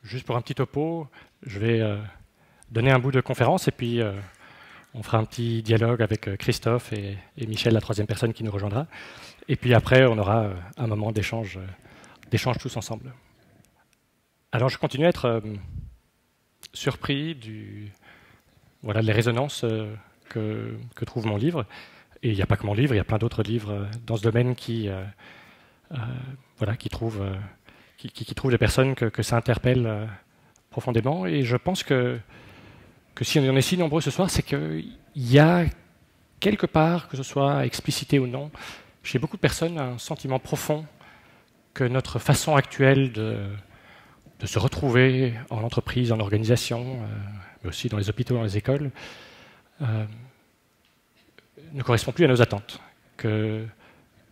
juste pour un petit topo, je vais donner un bout de conférence et puis on fera un petit dialogue avec Christophe et Michel, la troisième personne qui nous rejoindra. Et puis après, on aura un moment d'échange tous ensemble. Alors, je continue à être surpris voilà, des résonances que trouve mon livre. Et il n'y a pas que mon livre, il y a plein d'autres livres dans ce domaine qui trouvent les personnes que ça interpelle profondément. Et je pense que si on est si nombreux ce soir, c'est qu'il y a quelque part, que ce soit explicité ou non, chez beaucoup de personnes, un sentiment profond que notre façon actuelle de se retrouver en entreprise, en organisation, mais aussi dans les hôpitaux, dans les écoles, ne correspond plus à nos attentes. Que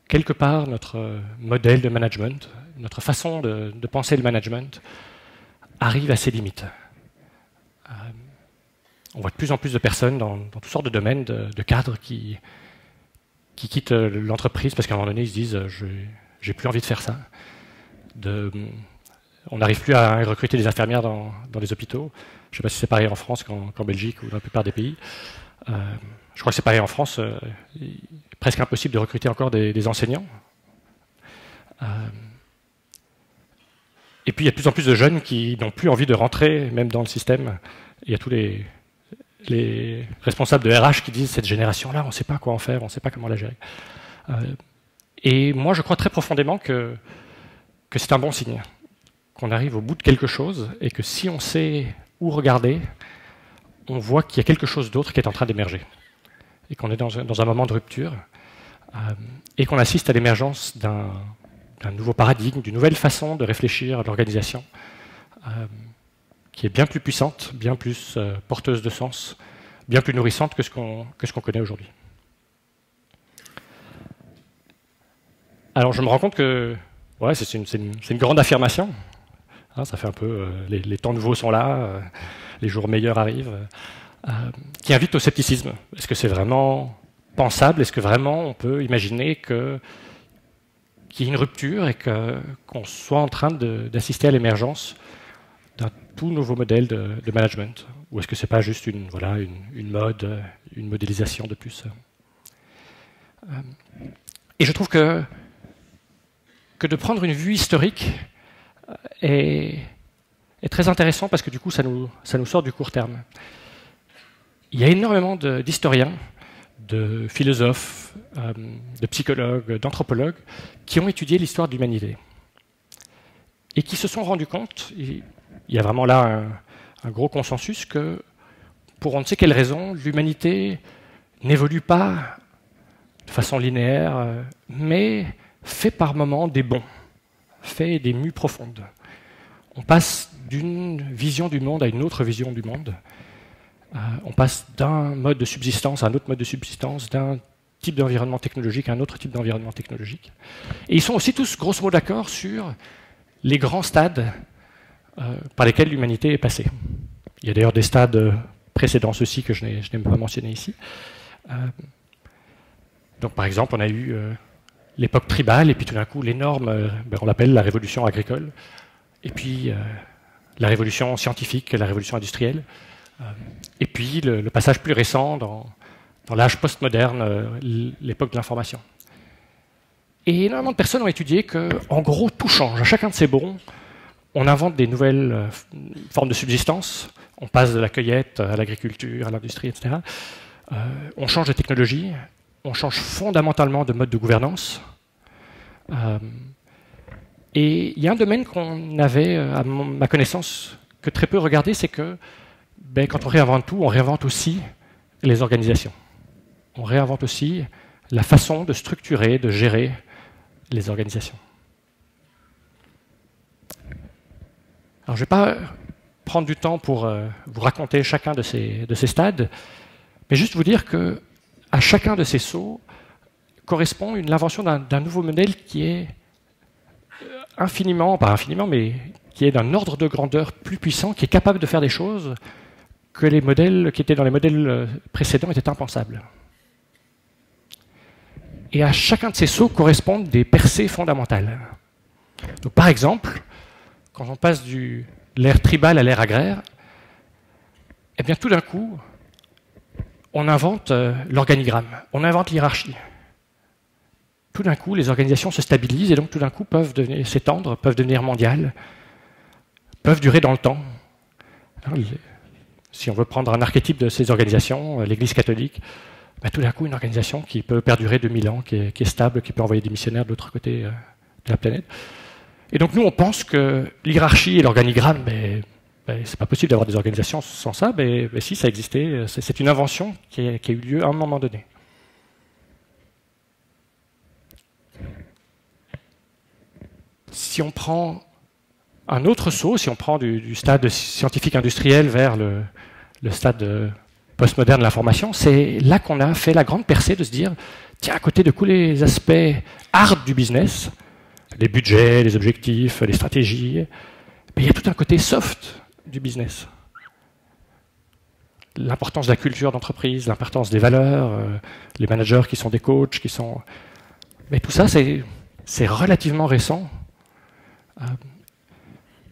quelque part, notre modèle de management, notre façon de penser le management, arrive à ses limites. On voit de plus en plus de personnes dans toutes sortes de domaines, de cadres qui quittent l'entreprise parce qu'à un moment donné, ils se disent « j'ai plus envie de faire ça ». On n'arrive plus à recruter des infirmières dans les hôpitaux. Je ne sais pas si c'est pareil en France qu'en Belgique ou dans la plupart des pays. Je crois que c'est pareil en France. Il est presque impossible de recruter encore des enseignants. Et puis il y a de plus en plus de jeunes qui n'ont plus envie de rentrer même dans le système. Il y a tous les responsables de RH qui disent cette génération-là, on ne sait pas quoi en faire, on ne sait pas comment la gérer. Et moi, je crois très profondément que c'est un bon signe, qu'on arrive au bout de quelque chose et que si on sait où regarder, on voit qu'il y a quelque chose d'autre qui est en train d'émerger et qu'on est dans un moment de rupture et qu'on assiste à l'émergence d'un nouveau paradigme, d'une nouvelle façon de réfléchir à l'organisation qui est bien plus puissante, bien plus porteuse de sens, bien plus nourrissante que ce qu'on connaît aujourd'hui. Alors je me rends compte que ouais, c'est une grande affirmation. Hein, ça fait un peu les temps nouveaux sont là, les jours meilleurs arrivent, qui invite au scepticisme. Est-ce que c'est vraiment pensable? Est-ce que vraiment on peut imaginer qu'il y ait une rupture et qu'on soit en train d'assister à l'émergence d'un tout nouveau modèle de management? Ou est-ce que ce n'est pas juste une mode, une modélisation de plus? Et je trouve que de prendre une vue historique est très intéressant parce que du coup, ça nous sort du court terme. Il y a énormément d'historiens, de philosophes, de psychologues, d'anthropologues qui ont étudié l'histoire de l'humanité et qui se sont rendus compte, il y a vraiment là un gros consensus, que pour on ne sait quelle raison, l'humanité n'évolue pas de façon linéaire, mais fait par moments des bonds, fait des mues profondes. On passe d'une vision du monde à une autre vision du monde. On passe d'un mode de subsistance à un autre mode de subsistance, d'un type d'environnement technologique à un autre type d'environnement technologique. Et ils sont aussi tous grosso modo d'accord sur les grands stades par lesquels l'humanité est passée. Il y a d'ailleurs des stades précédents ceux-ci que je n'ai pas mentionné ici. Donc par exemple, on a eu l'époque tribale, et puis tout d'un coup, l'énorme, on l'appelle la révolution agricole, et puis la révolution scientifique, la révolution industrielle, et puis le passage plus récent dans l'âge postmoderne, l'époque de l'information. Et énormément de personnes ont étudié qu'en gros, tout change. À chacun de ces bonds, on invente des nouvelles formes de subsistance, on passe de la cueillette à l'agriculture, à l'industrie, etc. On change de technologie, on change fondamentalement de mode de gouvernance. Et il y a un domaine qu'on avait, à ma connaissance, que très peu regardé, c'est que quand on réinvente tout, on réinvente aussi les organisations. On réinvente aussi la façon de structurer, de gérer les organisations. Alors je ne vais pas prendre du temps pour vous raconter chacun de ces stades, mais juste vous dire qu'à chacun de ces sauts correspond l'invention d'un nouveau modèle qui est infiniment, pas infiniment, mais qui est d'un ordre de grandeur plus puissant, qui est capable de faire des choses que les modèles qui étaient dans les modèles précédents étaient impensables. Et à chacun de ces sauts correspondent des percées fondamentales. Donc, par exemple, quand on passe du l'ère tribale à l'ère agraire, eh bien tout d'un coup, on invente l'organigramme, on invente l'hiérarchie. Tout d'un coup, les organisations se stabilisent et donc tout d'un coup peuvent s'étendre, peuvent devenir mondiales, peuvent durer dans le temps. Alors, si on veut prendre un archétype de ces organisations, l'Église catholique, ben, tout d'un coup, une organisation qui peut perdurer 2000 ans, qui est stable, qui peut envoyer des missionnaires de l'autre côté de la planète. Et donc nous, on pense que l'hiérarchie et l'organigramme, c'est pas possible d'avoir des organisations sans ça, mais si, ça existait. C'est une invention qui a eu lieu à un moment donné. Si on prend un autre saut, si on prend du stade scientifique industriel vers le stade postmoderne de l'information, c'est là qu'on a fait la grande percée de se dire, tiens, à côté de tous les aspects hard du business, les budgets, les objectifs, les stratégies, il y a tout un côté soft du business. L'importance de la culture d'entreprise, l'importance des valeurs, les managers qui sont des coachs, qui sont... Mais tout ça, c'est relativement récent.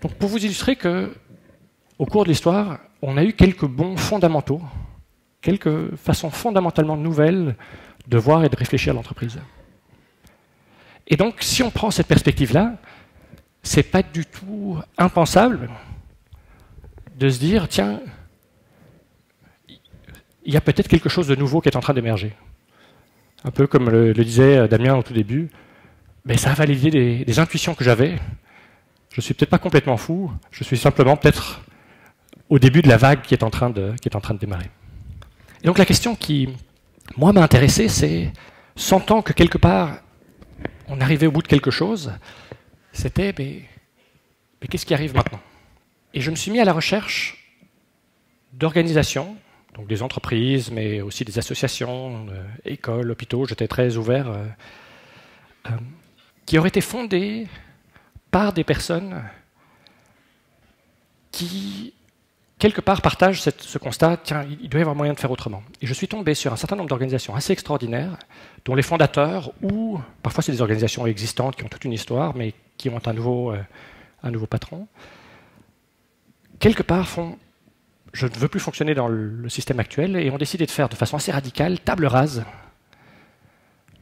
Donc pour vous illustrer qu'au cours de l'histoire, on a eu quelques bons fondamentaux, quelques façons fondamentalement nouvelles de voir et de réfléchir à l'entreprise. Et donc, si on prend cette perspective-là, c'est pas du tout impensable de se dire, tiens, il y a peut-être quelque chose de nouveau qui est en train d'émerger. Un peu comme le disait Damien au tout début, mais ça a validé des intuitions que j'avais. Je ne suis peut-être pas complètement fou, je suis simplement peut-être au début de la vague qui est en train de démarrer. Et donc la question qui, moi, m'a intéressé, c'est, sentant que quelque part, on arrivait au bout de quelque chose, c'était, mais qu'est-ce qui arrive maintenant? Et je me suis mis à la recherche d'organisations, donc des entreprises, mais aussi des associations, écoles, hôpitaux, j'étais très ouvert, qui auraient été fondées par des personnes qui, quelque part, partagent ce constat, tiens, il doit y avoir moyen de faire autrement. Et je suis tombé sur un certain nombre d'organisations assez extraordinaires, dont les fondateurs, ou parfois c'est des organisations existantes qui ont toute une histoire, mais qui ont un nouveau patron, quelque part font, je ne veux plus fonctionner dans le système actuel, et ont décidé de faire de façon assez radicale, table rase,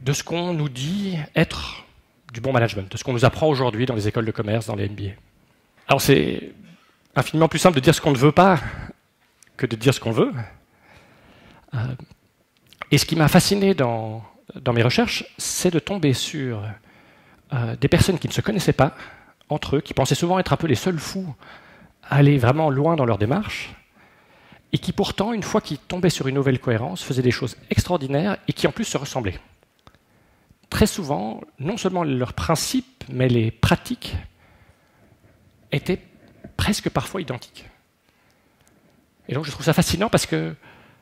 de ce qu'on nous dit être du bon management, de ce qu'on nous apprend aujourd'hui dans les écoles de commerce, dans les MBA. Alors c'est infiniment plus simple de dire ce qu'on ne veut pas que de dire ce qu'on veut. Et ce qui m'a fasciné dans mes recherches, c'est de tomber sur des personnes qui ne se connaissaient pas entre eux, qui pensaient souvent être un peu les seuls fous à aller vraiment loin dans leur démarche, et qui pourtant, une fois qu'ils tombaient sur une nouvelle cohérence, faisaient des choses extraordinaires et qui en plus se ressemblaient. Très souvent, non seulement leurs principes, mais les pratiques étaient presque parfois identiques. Et donc je trouve ça fascinant parce que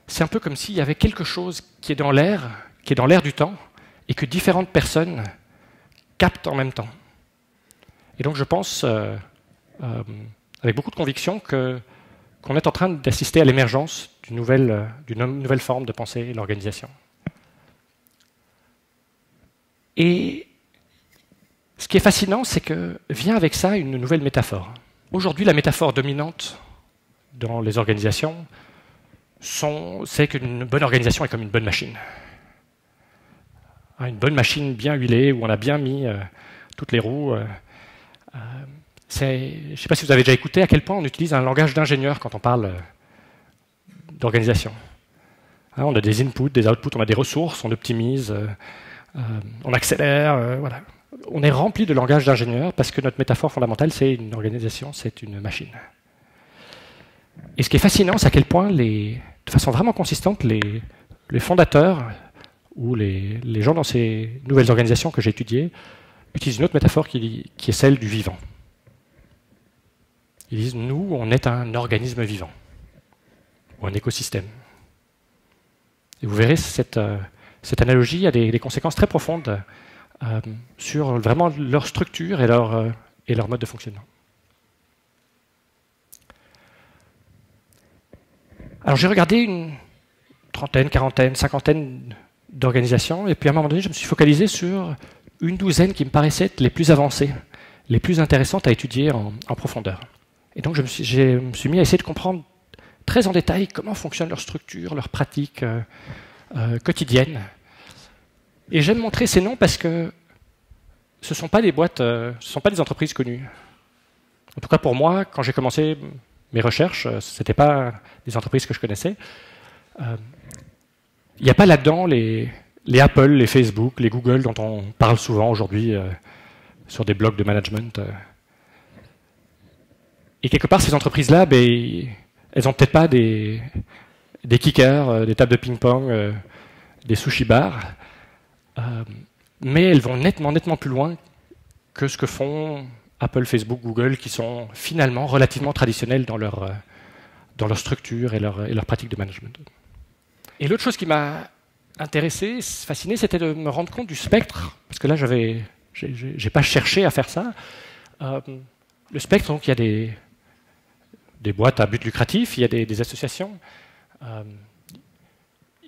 c'est un peu comme s'il y avait quelque chose qui est dans l'air du temps, et que différentes personnes captent en même temps. Et donc je pense, avec beaucoup de conviction, qu'on est en train d'assister à l'émergence d'une nouvelle forme de penser et l'organisation. Et ce qui est fascinant, c'est que vient avec ça une nouvelle métaphore. Aujourd'hui, la métaphore dominante dans les organisations, c'est qu'une bonne organisation est comme une bonne machine. Une bonne machine bien huilée, où on a bien mis toutes les roues. Je ne sais pas si vous avez déjà écouté à quel point on utilise un langage d'ingénieur quand on parle d'organisation. On a des inputs, des outputs, on a des ressources, on optimise, on accélère, voilà. On est rempli de langage d'ingénieur parce que notre métaphore fondamentale, c'est une organisation, c'est une machine. Et ce qui est fascinant, c'est à quel point, de façon vraiment consistante, les fondateurs ou les gens dans ces nouvelles organisations que j'ai étudiées utilisent une autre métaphore qui est celle du vivant. Ils disent, nous, on est un organisme vivant, ou un écosystème. Et vous verrez, cette analogie a des conséquences très profondes sur vraiment leur structure et leur mode de fonctionnement. Alors j'ai regardé une trentaine, quarantaine, cinquantaine d'organisations, et puis à un moment donné, je me suis focalisé sur une douzaine qui me paraissaient être les plus avancées, les plus intéressantes à étudier en profondeur. Et donc je me suis mis à essayer de comprendre très en détail comment fonctionne leur structure, leurs pratiques quotidiennes. Et j'aime montrer ces noms parce que ce ne sont pas des boîtes, ce ne sont pas des entreprises connues. En tout cas pour moi, quand j'ai commencé mes recherches, ce n'étaient pas des entreprises que je connaissais. Il n'y a pas là-dedans les Apple, les Facebook, les Google dont on parle souvent aujourd'hui sur des blogs de management. Et quelque part, ces entreprises-là, elles n'ont peut-être pas des kickers, des tables de ping-pong, des sushi bars, mais elles vont nettement plus loin que ce que font Apple, Facebook, Google, qui sont finalement relativement traditionnels dans leur structure et leur pratique de management. Et l'autre chose qui m'a intéressé, fasciné, c'était de me rendre compte du spectre, parce que là, j'ai pas cherché à faire ça. Le spectre, donc, il y a des boîtes à but lucratif, il y a des associations,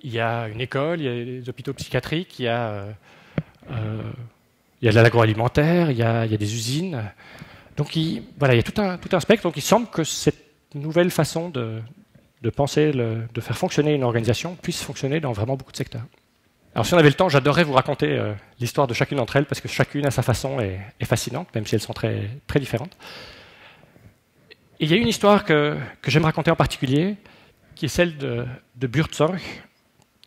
il y a une école, il y a des hôpitaux psychiatriques, il y a de l'agroalimentaire, il y a des usines. Donc, il y a tout un spectre. Donc, il semble que cette nouvelle façon de penser, de faire fonctionner une organisation puisse fonctionner dans vraiment beaucoup de secteurs. Alors, si on avait le temps, j'adorerais vous raconter l'histoire de chacune d'entre elles, parce que chacune à sa façon est fascinante, même si elles sont très, très différentes. Et il y a une histoire que j'aime raconter en particulier, qui est celle de Buurtzorg,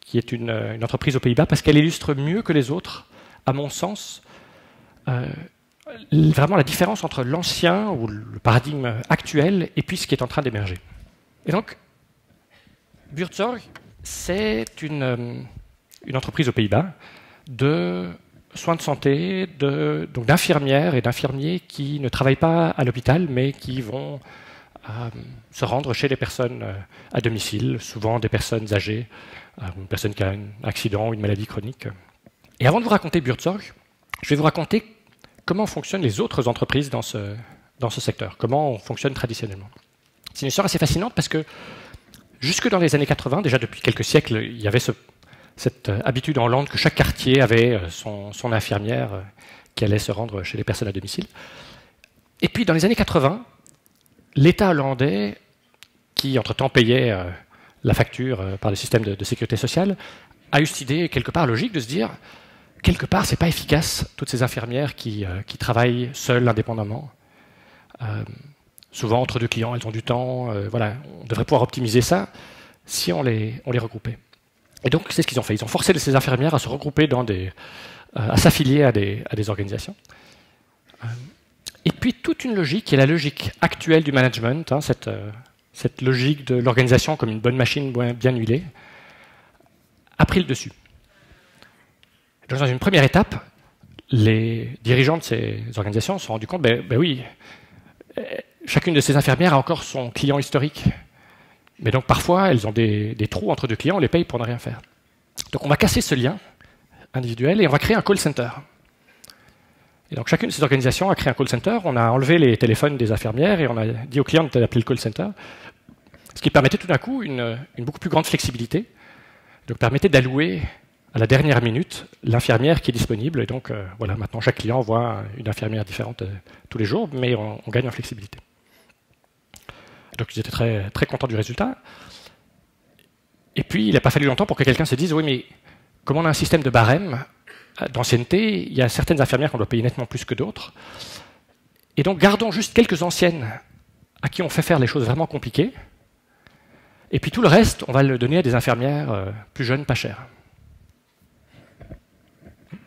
qui est une entreprise aux Pays-Bas, parce qu'elle illustre mieux que les autres, à mon sens, vraiment la différence entre l'ancien ou le paradigme actuel et puis ce qui est en train d'émerger. Et donc, Buurtzorg, c'est une entreprise aux Pays-Bas de soins de santé, donc d'infirmières et d'infirmiers qui ne travaillent pas à l'hôpital, mais qui vont se rendre chez les personnes à domicile, souvent des personnes âgées, une personne qui a un accident ou une maladie chronique. Et avant de vous raconter Buurtzorg, je vais vous raconter comment fonctionnent les autres entreprises dans ce secteur, comment on fonctionne traditionnellement. C'est une histoire assez fascinante parce que jusque dans les années 80, déjà depuis quelques siècles, il y avait cette habitude en Hollande que chaque quartier avait son infirmière qui allait se rendre chez les personnes à domicile. Et puis dans les années 80, l'État hollandais, qui entre-temps payait la facture par le système de sécurité sociale, a eu cette idée quelque part logique de se dire quelque part c'est pas efficace toutes ces infirmières qui travaillent seules, indépendamment. Souvent entre deux clients, elles ont du temps. On devrait pouvoir optimiser ça si on les regroupait. Et donc c'est ce qu'ils ont fait. Ils ont forcé ces infirmières à se regrouper à s'affilier à des organisations. Et puis toute une logique, qui est la logique actuelle du management, cette logique de l'organisation comme une bonne machine bien huilée, a pris le dessus. Donc, dans une première étape, les dirigeants de ces organisations se sont rendus compte, oui, chacune de ces infirmières a encore son client historique. Mais donc parfois, elles ont des trous entre deux clients, on les paye pour ne rien faire. Donc on va casser ce lien individuel et on va créer un call center. Et donc chacune de ces organisations a créé un call center, on a enlevé les téléphones des infirmières et on a dit aux clients d'appeler le call center, ce qui permettait tout d'un coup une beaucoup plus grande flexibilité, donc permettait d'allouer à la dernière minute l'infirmière qui est disponible. Et donc maintenant chaque client voit une infirmière différente tous les jours, mais on gagne en flexibilité. Donc ils étaient très, très contents du résultat. Et puis il n'a pas fallu longtemps pour que quelqu'un se dise, oui mais comme on a un système de barème, d'ancienneté, il y a certaines infirmières qu'on doit payer nettement plus que d'autres. Et donc gardons juste quelques anciennes à qui on fait faire les choses vraiment compliquées. Et puis tout le reste, on va le donner à des infirmières plus jeunes, pas chères.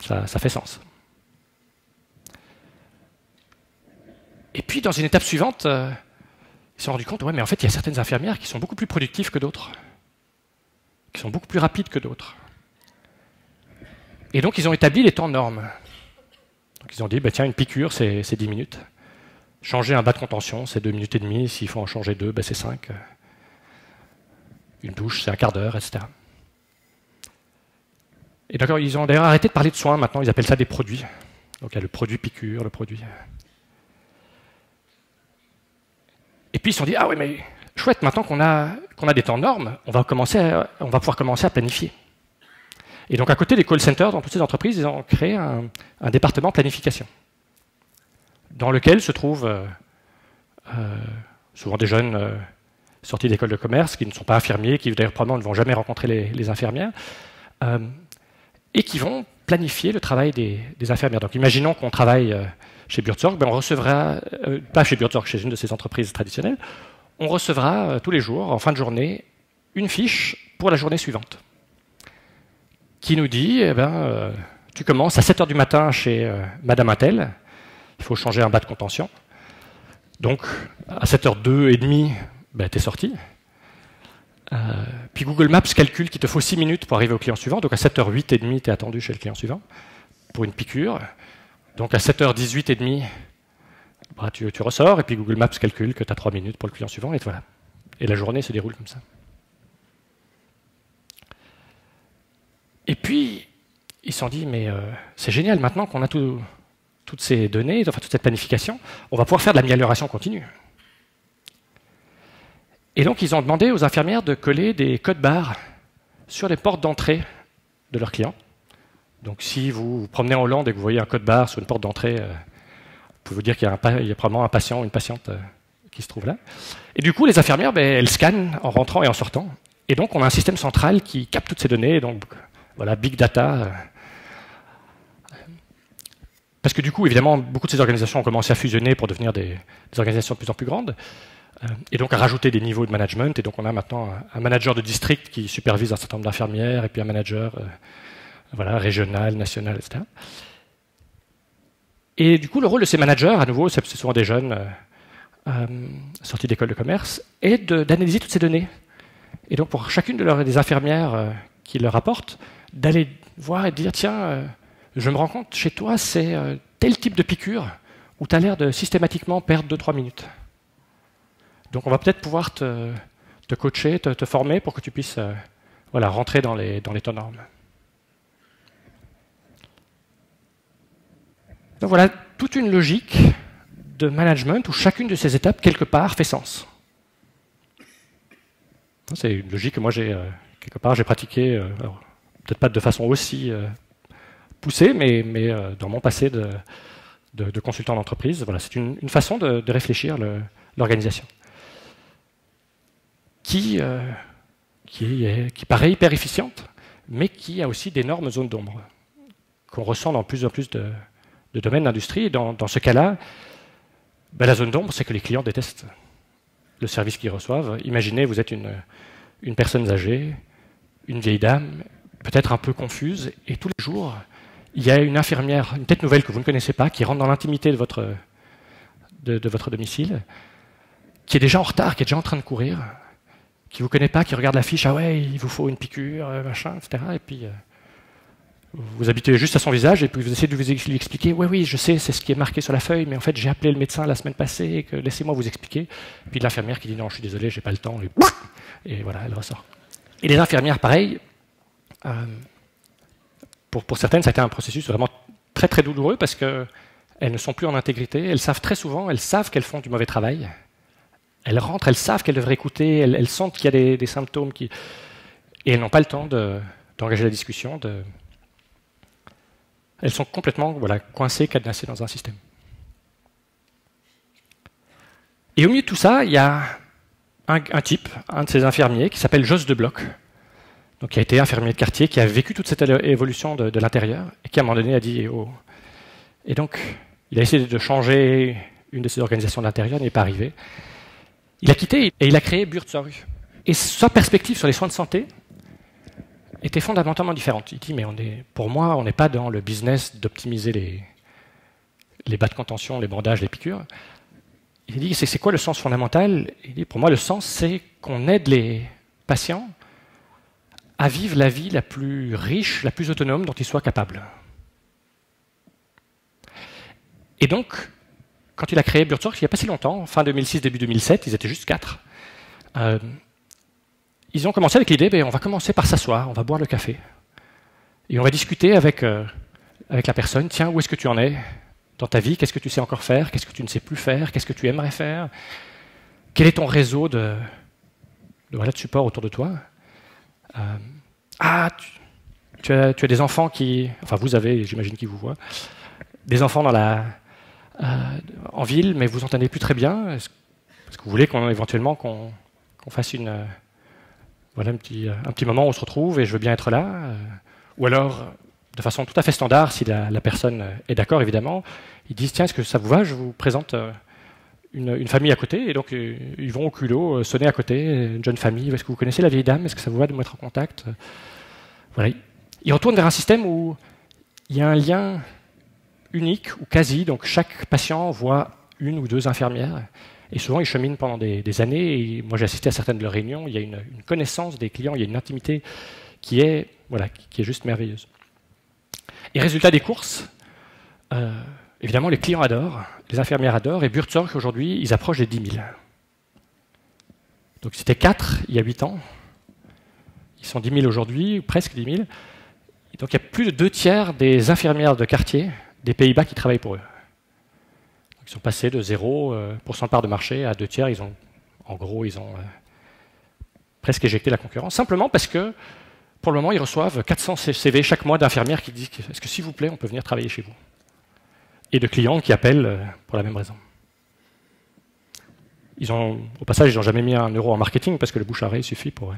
Ça fait sens. Et puis dans une étape suivante, ils se sont rendus compte, mais en fait il y a certaines infirmières qui sont beaucoup plus productives que d'autres, qui sont beaucoup plus rapides que d'autres. Et donc, ils ont établi les temps normes. Donc, ils ont dit, tiens, une piqûre, c'est 10 minutes. Changer un bas de contention, c'est 2 minutes et demie. S'il faut en changer 2, c'est 5. Une douche, c'est un quart d'heure, etc. Et d'accord, ils ont d'ailleurs arrêté de parler de soins. Maintenant, ils appellent ça des produits. Donc, il y a le produit piqûre, le produit... Et puis, ils se sont dit, ah oui, mais chouette, maintenant qu'on a des temps normes, on va pouvoir commencer à planifier. Et donc, à côté des call centers, dans toutes ces entreprises, ils ont créé un département planification, dans lequel se trouvent souvent des jeunes sortis d'école de commerce, qui ne sont pas infirmiers, qui d'ailleurs probablement ne vont jamais rencontrer les infirmières, et qui vont planifier le travail des infirmières. Donc imaginons qu'on travaille chez Buurtzorg, on recevra, pas chez Buurtzorg, chez une de ces entreprises traditionnelles, on recevra tous les jours, en fin de journée, une fiche pour la journée suivante, qui nous dit, tu commences à 7h du matin chez Madame Intel, il faut changer un bas de contention, donc à 7h02 tu es sorti. Puis Google Maps calcule qu'il te faut 6 minutes pour arriver au client suivant, donc à 7h08 tu es attendu chez le client suivant pour une piqûre. Donc à 7h18 tu ressors, et puis Google Maps calcule que tu as 3 minutes pour le client suivant, et voilà. Et la journée se déroule comme ça. Et puis, ils se sont dit, mais c'est génial, maintenant qu'on a toutes ces données, enfin toute cette planification, on va pouvoir faire de l'amélioration continue. Et donc, ils ont demandé aux infirmières de coller des codes barres sur les portes d'entrée de leurs clients. Donc, si vous vous promenez en Hollande et que vous voyez un code barre sur une porte d'entrée, vous pouvez vous dire qu'il y a probablement un patient ou une patiente qui se trouve là. Et du coup, les infirmières, elles scannent en rentrant et en sortant. Et donc, on a un système central qui capte toutes ces données. Donc, voilà, big data. Parce que du coup, évidemment, beaucoup de ces organisations ont commencé à fusionner pour devenir des organisations de plus en plus grandes. Et donc à rajouter des niveaux de management. Et donc on a maintenant un manager de district qui supervise un certain nombre d'infirmières, et puis un manager régional, national, etc. Et du coup, le rôle de ces managers, à nouveau, c'est souvent des jeunes sortis d'école de commerce, est d'analyser toutes ces données. Et donc pour chacune des infirmières qui leur apportent, d'aller voir et de dire, tiens, je me rends compte, chez toi, c'est tel type de piqûre où tu as l'air de systématiquement perdre 2-3 minutes. Donc on va peut-être pouvoir te coacher, te former pour que tu puisses rentrer dans les temps normes. Donc voilà, toute une logique de management où chacune de ces étapes, quelque part, fait sens. C'est une logique que moi, quelque part, j'ai pratiquée, peut-être pas de façon aussi poussée, mais dans mon passé de consultant d'entreprise. Voilà, c'est une façon de réfléchir l'organisation. Qui paraît hyper efficiente, mais qui a aussi d'énormes zones d'ombre qu'on ressent dans plus en plus de domaines d'industrie. Et dans ce cas-là, la zone d'ombre, c'est que les clients détestent le service qu'ils reçoivent. Imaginez, vous êtes une personne âgée, une vieille dame, peut-être un peu confuse, et tous les jours, il y a une infirmière, une tête nouvelle que vous ne connaissez pas, qui rentre dans l'intimité de votre domicile, qui est déjà en retard, qui est déjà en train de courir, qui ne vous connaît pas, qui regarde la fiche, ah ouais, il vous faut une piqûre, machin, etc. Et puis, vous habitez juste à son visage, et puis vous essayez de lui expliquer, oui, je sais, c'est ce qui est marqué sur la feuille, mais en fait, j'ai appelé le médecin la semaine passée, laissez-moi vous expliquer. Et puis l'infirmière qui dit, non, je suis désolé, j'ai pas le temps, et voilà, elle ressort. Et les infirmières, pareil, pour certaines, ça a été un processus vraiment très, très douloureux, parce qu'elles ne sont plus en intégrité, elles savent qu'elles font du mauvais travail. Elles rentrent, elles savent qu'elles devraient écouter, elles sentent qu'il y a des symptômes et elles n'ont pas le temps d'engager la discussion. Elles sont complètement coincées, cadenassées dans un système. Et au milieu de tout ça, il y a un type, un de ces infirmiers, qui s'appelle Jos de Blok, donc qui a été infirmier de quartier, qui a vécu toute cette évolution de l'intérieur, et qui à un moment donné a dit oh. Et donc, il a essayé de changer une de ces organisations de l'intérieur, il n'est pas arrivé. Il a quitté et il a créé Buurtzorg. Et sa perspective sur les soins de santé était fondamentalement différente. Il dit, mais pour moi, on n'est pas dans le business d'optimiser les bas de contention, les bandages, les piqûres. Il dit, c'est quoi le sens fondamental? Il dit, pour moi, le sens, c'est qu'on aide les patients à vivre la vie la plus riche, la plus autonome dont ils soient capables. Et donc, quand il a créé Buurtzorg, il n'y a pas si longtemps, fin 2006, début 2007, ils étaient juste 4. Ils ont commencé avec l'idée, on va commencer par s'asseoir, on va boire le café. Et on va discuter avec la personne, tiens, où est-ce que tu en es dans ta vie? Qu'est-ce que tu sais encore faire? Qu'est-ce que tu ne sais plus faire? Qu'est-ce que tu aimerais faire? Quel est ton réseau de support autour de toi? Tu as des enfants vous avez, j'imagine qu'ils vous voient, des enfants en ville, mais vous entendez plus très bien. Est-ce que vous voulez éventuellement qu'on fasse voilà, un petit moment où on se retrouve et je veux bien être là ou alors, de façon tout à fait standard, si la personne est d'accord, évidemment, ils disent, tiens, est-ce que ça vous va? Je vous présente une famille à côté, et donc ils vont au culot sonner à côté, une jeune famille, est-ce que vous connaissez la vieille dame? Est-ce que ça vous va de me mettre en contact? Voilà. Ils retournent vers un système où il y a un lien unique ou quasi, donc chaque patient voit une ou deux infirmières, et souvent ils cheminent pendant des années, et moi j'ai assisté à certaines de leurs réunions, il y a une connaissance des clients, il y a une intimité qui est juste merveilleuse. Et résultat des courses, évidemment les clients adorent, les infirmières adorent, et Buurtzorg aujourd'hui, ils approchent des 10 000. Donc c'était 4 il y a 8 ans, ils sont 10 000 aujourd'hui, presque 10 000. Et donc il y a plus de 2 tiers des infirmières de quartier des Pays-Bas qui travaillent pour eux. Donc, ils sont passés de 0% de part de marché à 2 tiers, ils ont presque éjecté la concurrence, simplement parce que pour le moment, ils reçoivent 400 CV chaque mois d'infirmières qui disent « Est-ce que s'il vous plaît, on peut venir travailler chez vous ?» Et de clients qui appellent pour la même raison. Au passage, ils n'ont jamais mis un euro en marketing parce que le bouche à oreille suffit pour eux.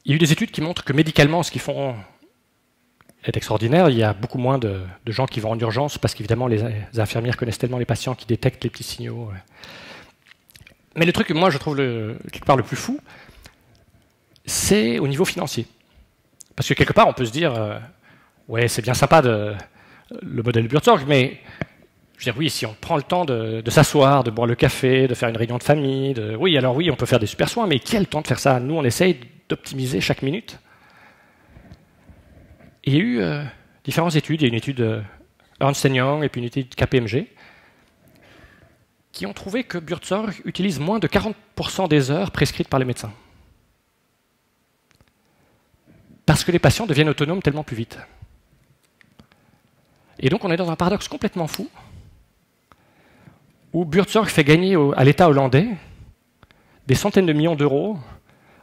Il y a eu des études qui montrent que médicalement, ce qu'ils font est extraordinaire. Il y a beaucoup moins de gens qui vont en urgence parce qu'évidemment, les infirmières connaissent tellement les patients qui détectent les petits signaux. Mais le truc que moi je trouve quelque part le plus fou, c'est au niveau financier. Parce que quelque part on peut se dire, ouais c'est bien sympa le modèle Buurtzorg, mais je veux dire oui, si on prend le temps de s'asseoir, de boire le café, de faire une réunion de famille, oui alors oui on peut faire des super soins, mais quel temps de faire ça? Nous on essaye d'optimiser chaque minute. Et il y a eu différentes études, il y a une étude Ernst & Young et puis une étude KPMG, qui ont trouvé que Buurtzorg utilise moins de 40% des heures prescrites par les médecins. Parce que les patients deviennent autonomes tellement plus vite. Et donc on est dans un paradoxe complètement fou, où Buurtzorg fait gagner à l'État hollandais des centaines de millions d'euros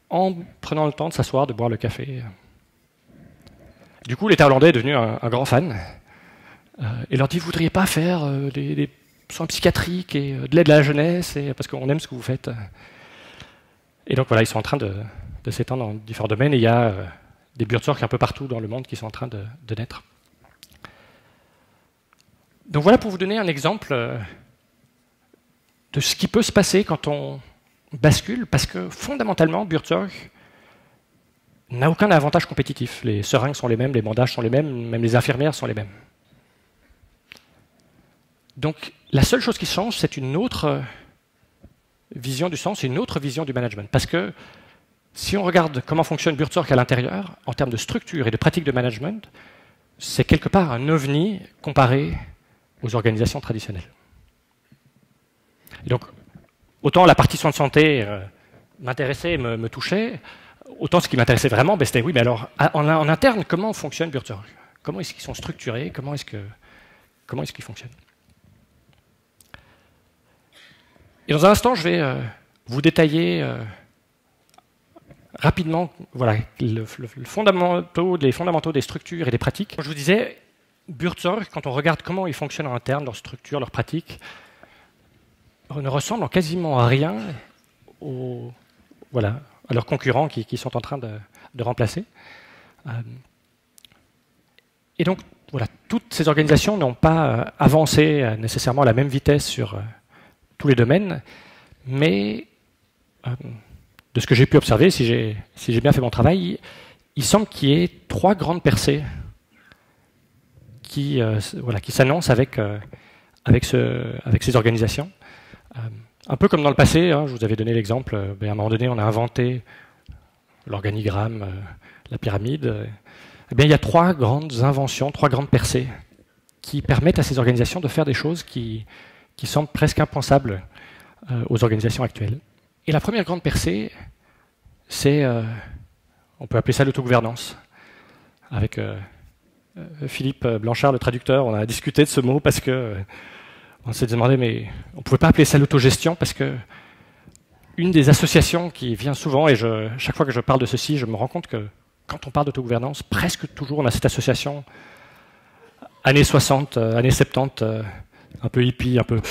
en prenant le temps de s'asseoir, de boire le café. Du coup, l'État hollandais est devenu un grand fan, et leur dit, vous ne voudriez pas faire des soins psychiatriques et de l'aide à la jeunesse, parce qu'on aime ce que vous faites. Et donc voilà, ils sont en train de s'étendre dans différents domaines, et il y a des Buurtzorg un peu partout dans le monde qui sont en train de naître. Donc voilà pour vous donner un exemple de ce qui peut se passer quand on bascule, parce que fondamentalement, Buurtzorg n'a aucun avantage compétitif. Les seringues sont les mêmes, les bandages sont les mêmes, même les infirmières sont les mêmes. Donc la seule chose qui change, c'est une autre vision du sens, une autre vision du management. Parce que si on regarde comment fonctionne Buurtzorg à l'intérieur, en termes de structure et de pratique de management, c'est quelque part un ovni comparé aux organisations traditionnelles. Et donc, autant la partie soins de santé m'intéressait, me touchait, autant ce qui m'intéressait vraiment, c'était oui, mais alors en interne, comment fonctionne Buurtzorg? Comment est-ce qu'ils sont structurés? Comment est-ce qu'ils fonctionnent? Et dans un instant, je vais vous détailler rapidement voilà, les fondamentaux des structures et des pratiques. Comme je vous disais, Buurtzorg, quand on regarde comment ils fonctionnent en interne, leurs structures, leurs pratiques, ne ressemblent en quasiment à rien à leurs concurrents qui sont en train de remplacer. Et donc, voilà, toutes ces organisations n'ont pas avancé nécessairement à la même vitesse sur tous les domaines, mais de ce que j'ai pu observer, si j'ai bien fait mon travail, il semble qu'il y ait 3 grandes percées qui s'annoncent avec ces organisations. Un peu comme dans le passé, je vous avais donné l'exemple, à un moment donné, on a inventé l'organigramme, la pyramide. Il y a 3 grandes inventions, 3 grandes percées qui permettent à ces organisations de faire des choses qui semblent presque impensables aux organisations actuelles. Et la première grande percée, c'est, on peut appeler ça l'autogouvernance. Avec Philippe Blanchard, le traducteur, on a discuté de ce mot parce que on s'est demandé, mais on ne pouvait pas appeler ça l'autogestion parce que une des associations qui vient souvent, et chaque fois que je parle de ceci, je me rends compte que quand on parle d'autogouvernance, presque toujours on a cette association années 60, années 70, un peu hippie, un peu...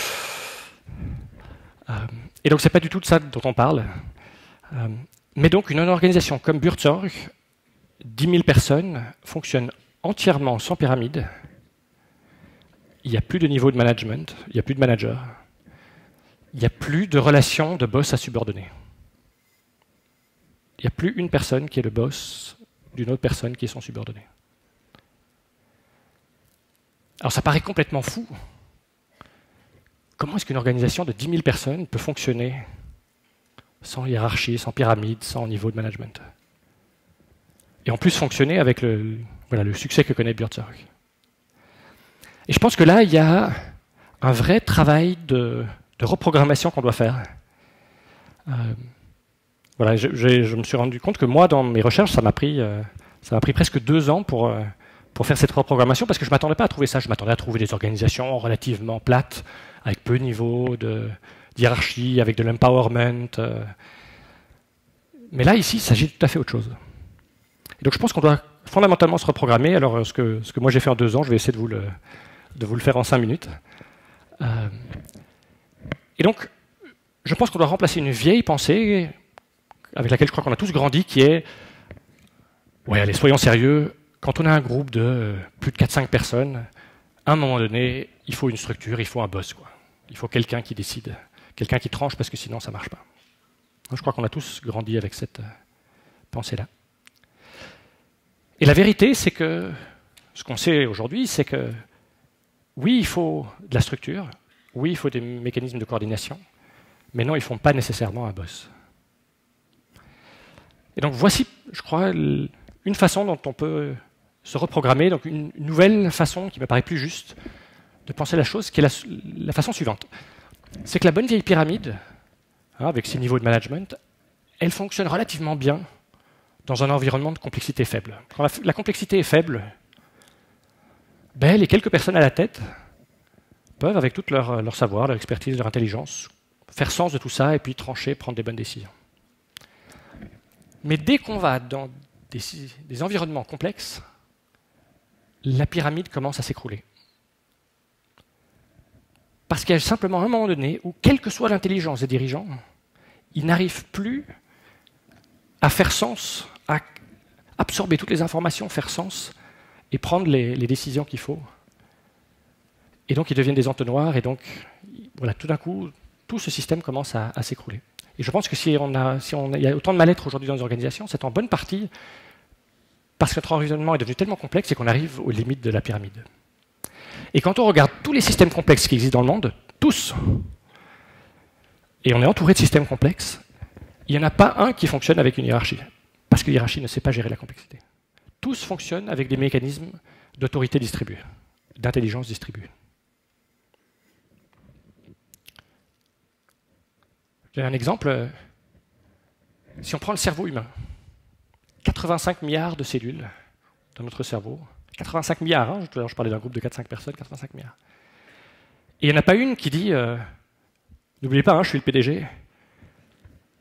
et donc, c'est pas du tout de ça dont on parle. Mais donc, une organisation comme Buurtzorg, 10 000 personnes, fonctionne entièrement sans pyramide. Il n'y a plus de niveau de management, il n'y a plus de manager. Il n'y a plus de relation de boss à subordonné. Il n'y a plus une personne qui est le boss d'une autre personne qui est son subordonné. Alors ça paraît complètement fou. Comment est-ce qu'une organisation de 10 000 personnes peut fonctionner sans hiérarchie, sans pyramide, sans niveau de management? Et en plus fonctionner avec le succès que connaît Buurtzorg. Et je pense que là, il y a un vrai travail de reprogrammation qu'on doit faire. Je me suis rendu compte que moi, dans mes recherches, ça m'a pris presque 2 ans pour faire cette reprogrammation, parce que je ne m'attendais pas à trouver ça. Je m'attendais à trouver des organisations relativement plates, avec peu de niveaux de hiérarchie, avec de l'empowerment. Mais là, ici, il s'agit de tout à fait autre chose. Et donc je pense qu'on doit fondamentalement se reprogrammer. Alors ce que moi j'ai fait en 2 ans, je vais essayer de vous le faire en 5 minutes. Et donc, je pense qu'on doit remplacer une vieille pensée avec laquelle je crois qu'on a tous grandi, qui est « ouais, allez, soyons sérieux, quand on a un groupe de plus de 4-5 personnes, à un moment donné, il faut une structure, il faut un boss, quoi. Il faut quelqu'un qui décide, quelqu'un qui tranche, parce que sinon ça ne marche pas. » Donc, je crois qu'on a tous grandi avec cette pensée-là. Et la vérité, c'est que ce qu'on sait aujourd'hui, c'est que oui, il faut de la structure, oui, il faut des mécanismes de coordination, mais non, ils ne font pas nécessairement un boss. Et donc voici, je crois, une façon dont on peut se reprogrammer, donc une nouvelle façon qui me paraît plus juste de penser la chose, qui est la façon suivante. C'est que la bonne vieille pyramide, avec ses niveaux de management, elle fonctionne relativement bien dans un environnement de complexité faible. Quand la complexité est faible, les quelques personnes à la tête peuvent, avec tout leur savoir, leur expertise, leur intelligence, faire sens de tout ça et puis trancher, prendre des bonnes décisions. Mais dès qu'on va dans des environnements complexes, la pyramide commence à s'écrouler. Parce qu'il y a simplement un moment donné où, quelle que soit l'intelligence des dirigeants, ils n'arrivent plus à faire sens, à absorber toutes les informations, faire sens et prendre les décisions qu'il faut. Et donc ils deviennent des entonnoirs et donc voilà, tout d'un coup, tout ce système commence à s'écrouler. Et je pense que il y a autant de mal-être aujourd'hui dans les organisations, c'est en bonne partie parce que notre environnement est devenu tellement complexe et qu'on arrive aux limites de la pyramide. Et quand on regarde tous les systèmes complexes qui existent dans le monde, tous, et on est entouré de systèmes complexes, il n'y en a pas un qui fonctionne avec une hiérarchie, parce que la hiérarchie ne sait pas gérer la complexité. Tous fonctionnent avec des mécanismes d'autorité distribuée, d'intelligence distribuée. J'ai un exemple. Si on prend le cerveau humain, 85 milliards de cellules dans notre cerveau, 85 milliards, hein, je parlais d'un groupe de 4-5 personnes, 85 milliards. Et il n'y en a pas une qui dit n'oubliez pas, je suis le PDG,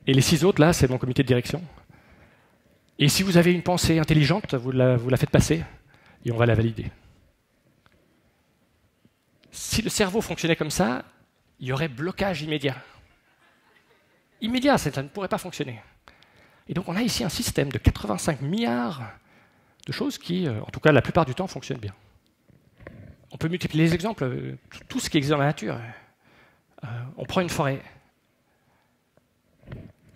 et les 6 autres, là, c'est mon comité de direction. Et si vous avez une pensée intelligente, vous la faites passer, et on va la valider. Si le cerveau fonctionnait comme ça, il y aurait blocage immédiat. Immédiat, ça ne pourrait pas fonctionner. Et donc on a ici un système de 85 milliards de choses qui, en tout cas la plupart du temps, fonctionnent bien. On peut multiplier les exemples, tout ce qui existe dans la nature. On prend une forêt.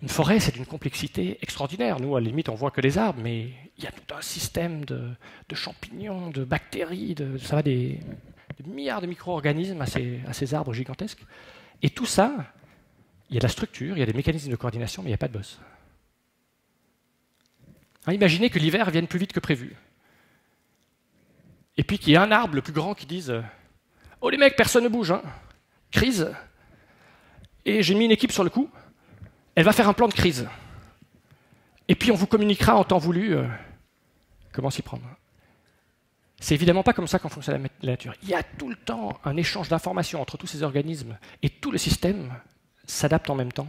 Une forêt, c'est d'une complexité extraordinaire. Nous, à la limite, on voit que les arbres, mais il y a tout un système de champignons, de bactéries, ça va des milliards de micro-organismes à ces arbres gigantesques. Et tout ça, il y a de la structure, il y a des mécanismes de coordination, mais il n'y a pas de boss. Imaginez que l'hiver vienne plus vite que prévu. Et puis qu'il y ait un arbre le plus grand qui dise « Oh les mecs, personne ne bouge, hein. Crise. Et j'ai mis une équipe sur le coup. Elle va faire un plan de crise. Et puis on vous communiquera en temps voulu comment s'y prendre. » C'est évidemment pas comme ça qu'en fonctionne la nature. Il y a tout le temps un échange d'informations entre tous ces organismes et tout le système s'adapte en même temps.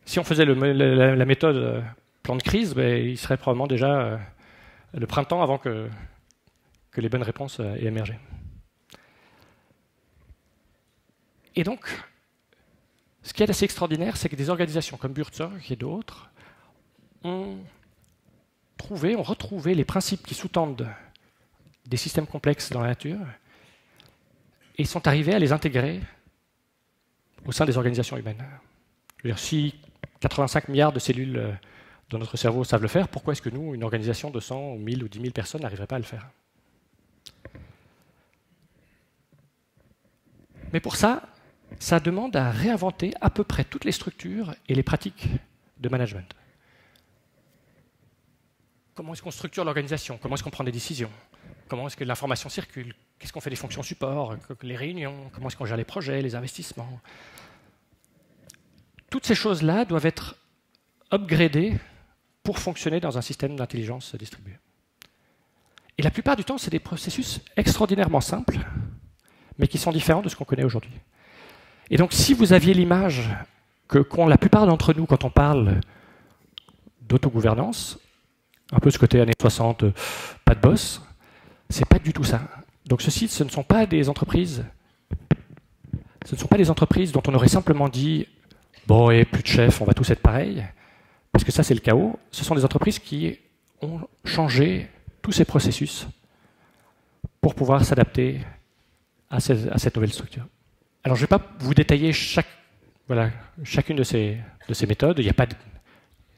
Si on faisait la méthode plan de crise, il serait probablement déjà le printemps avant que les bonnes réponses aient émergé. Et donc, ce qui est assez extraordinaire, c'est que des organisations comme Buurtzorg et d'autres ont retrouvé les principes qui sous-tendent des systèmes complexes dans la nature et sont arrivés à les intégrer au sein des organisations humaines. Je veux dire, si 85 milliards de cellules dans notre cerveau savent le faire, pourquoi est-ce que nous, une organisation de 100 ou 1000 ou 10 000 personnes, n'arriverait pas à le faire? Mais pour ça, ça demande à réinventer à peu près toutes les structures et les pratiques de management. Comment est-ce qu'on structure l'organisation? Comment est-ce qu'on prend des décisions? Comment est-ce que l'information circule? Qu'est-ce qu'on fait des fonctions support? Les réunions? Comment est-ce qu'on gère les projets, les investissements? Toutes ces choses-là doivent être upgradées pour fonctionner dans un système d'intelligence distribuée. Et la plupart du temps, c'est des processus extraordinairement simples, mais qui sont différents de ce qu'on connaît aujourd'hui. Et donc, si vous aviez l'image qu'ont la plupart d'entre nous quand on parle d'autogouvernance, un peu ce côté années 60, pas de boss, c'est pas du tout ça. Donc ce ne sont pas des entreprises dont on aurait simplement dit « bon, et plus de chef, on va tous être pareils », parce que ça, c'est le chaos. Ce sont des entreprises qui ont changé tous ces processus pour pouvoir s'adapter à cette nouvelle structure. Alors, je ne vais pas vous détailler chacune de ces méthodes.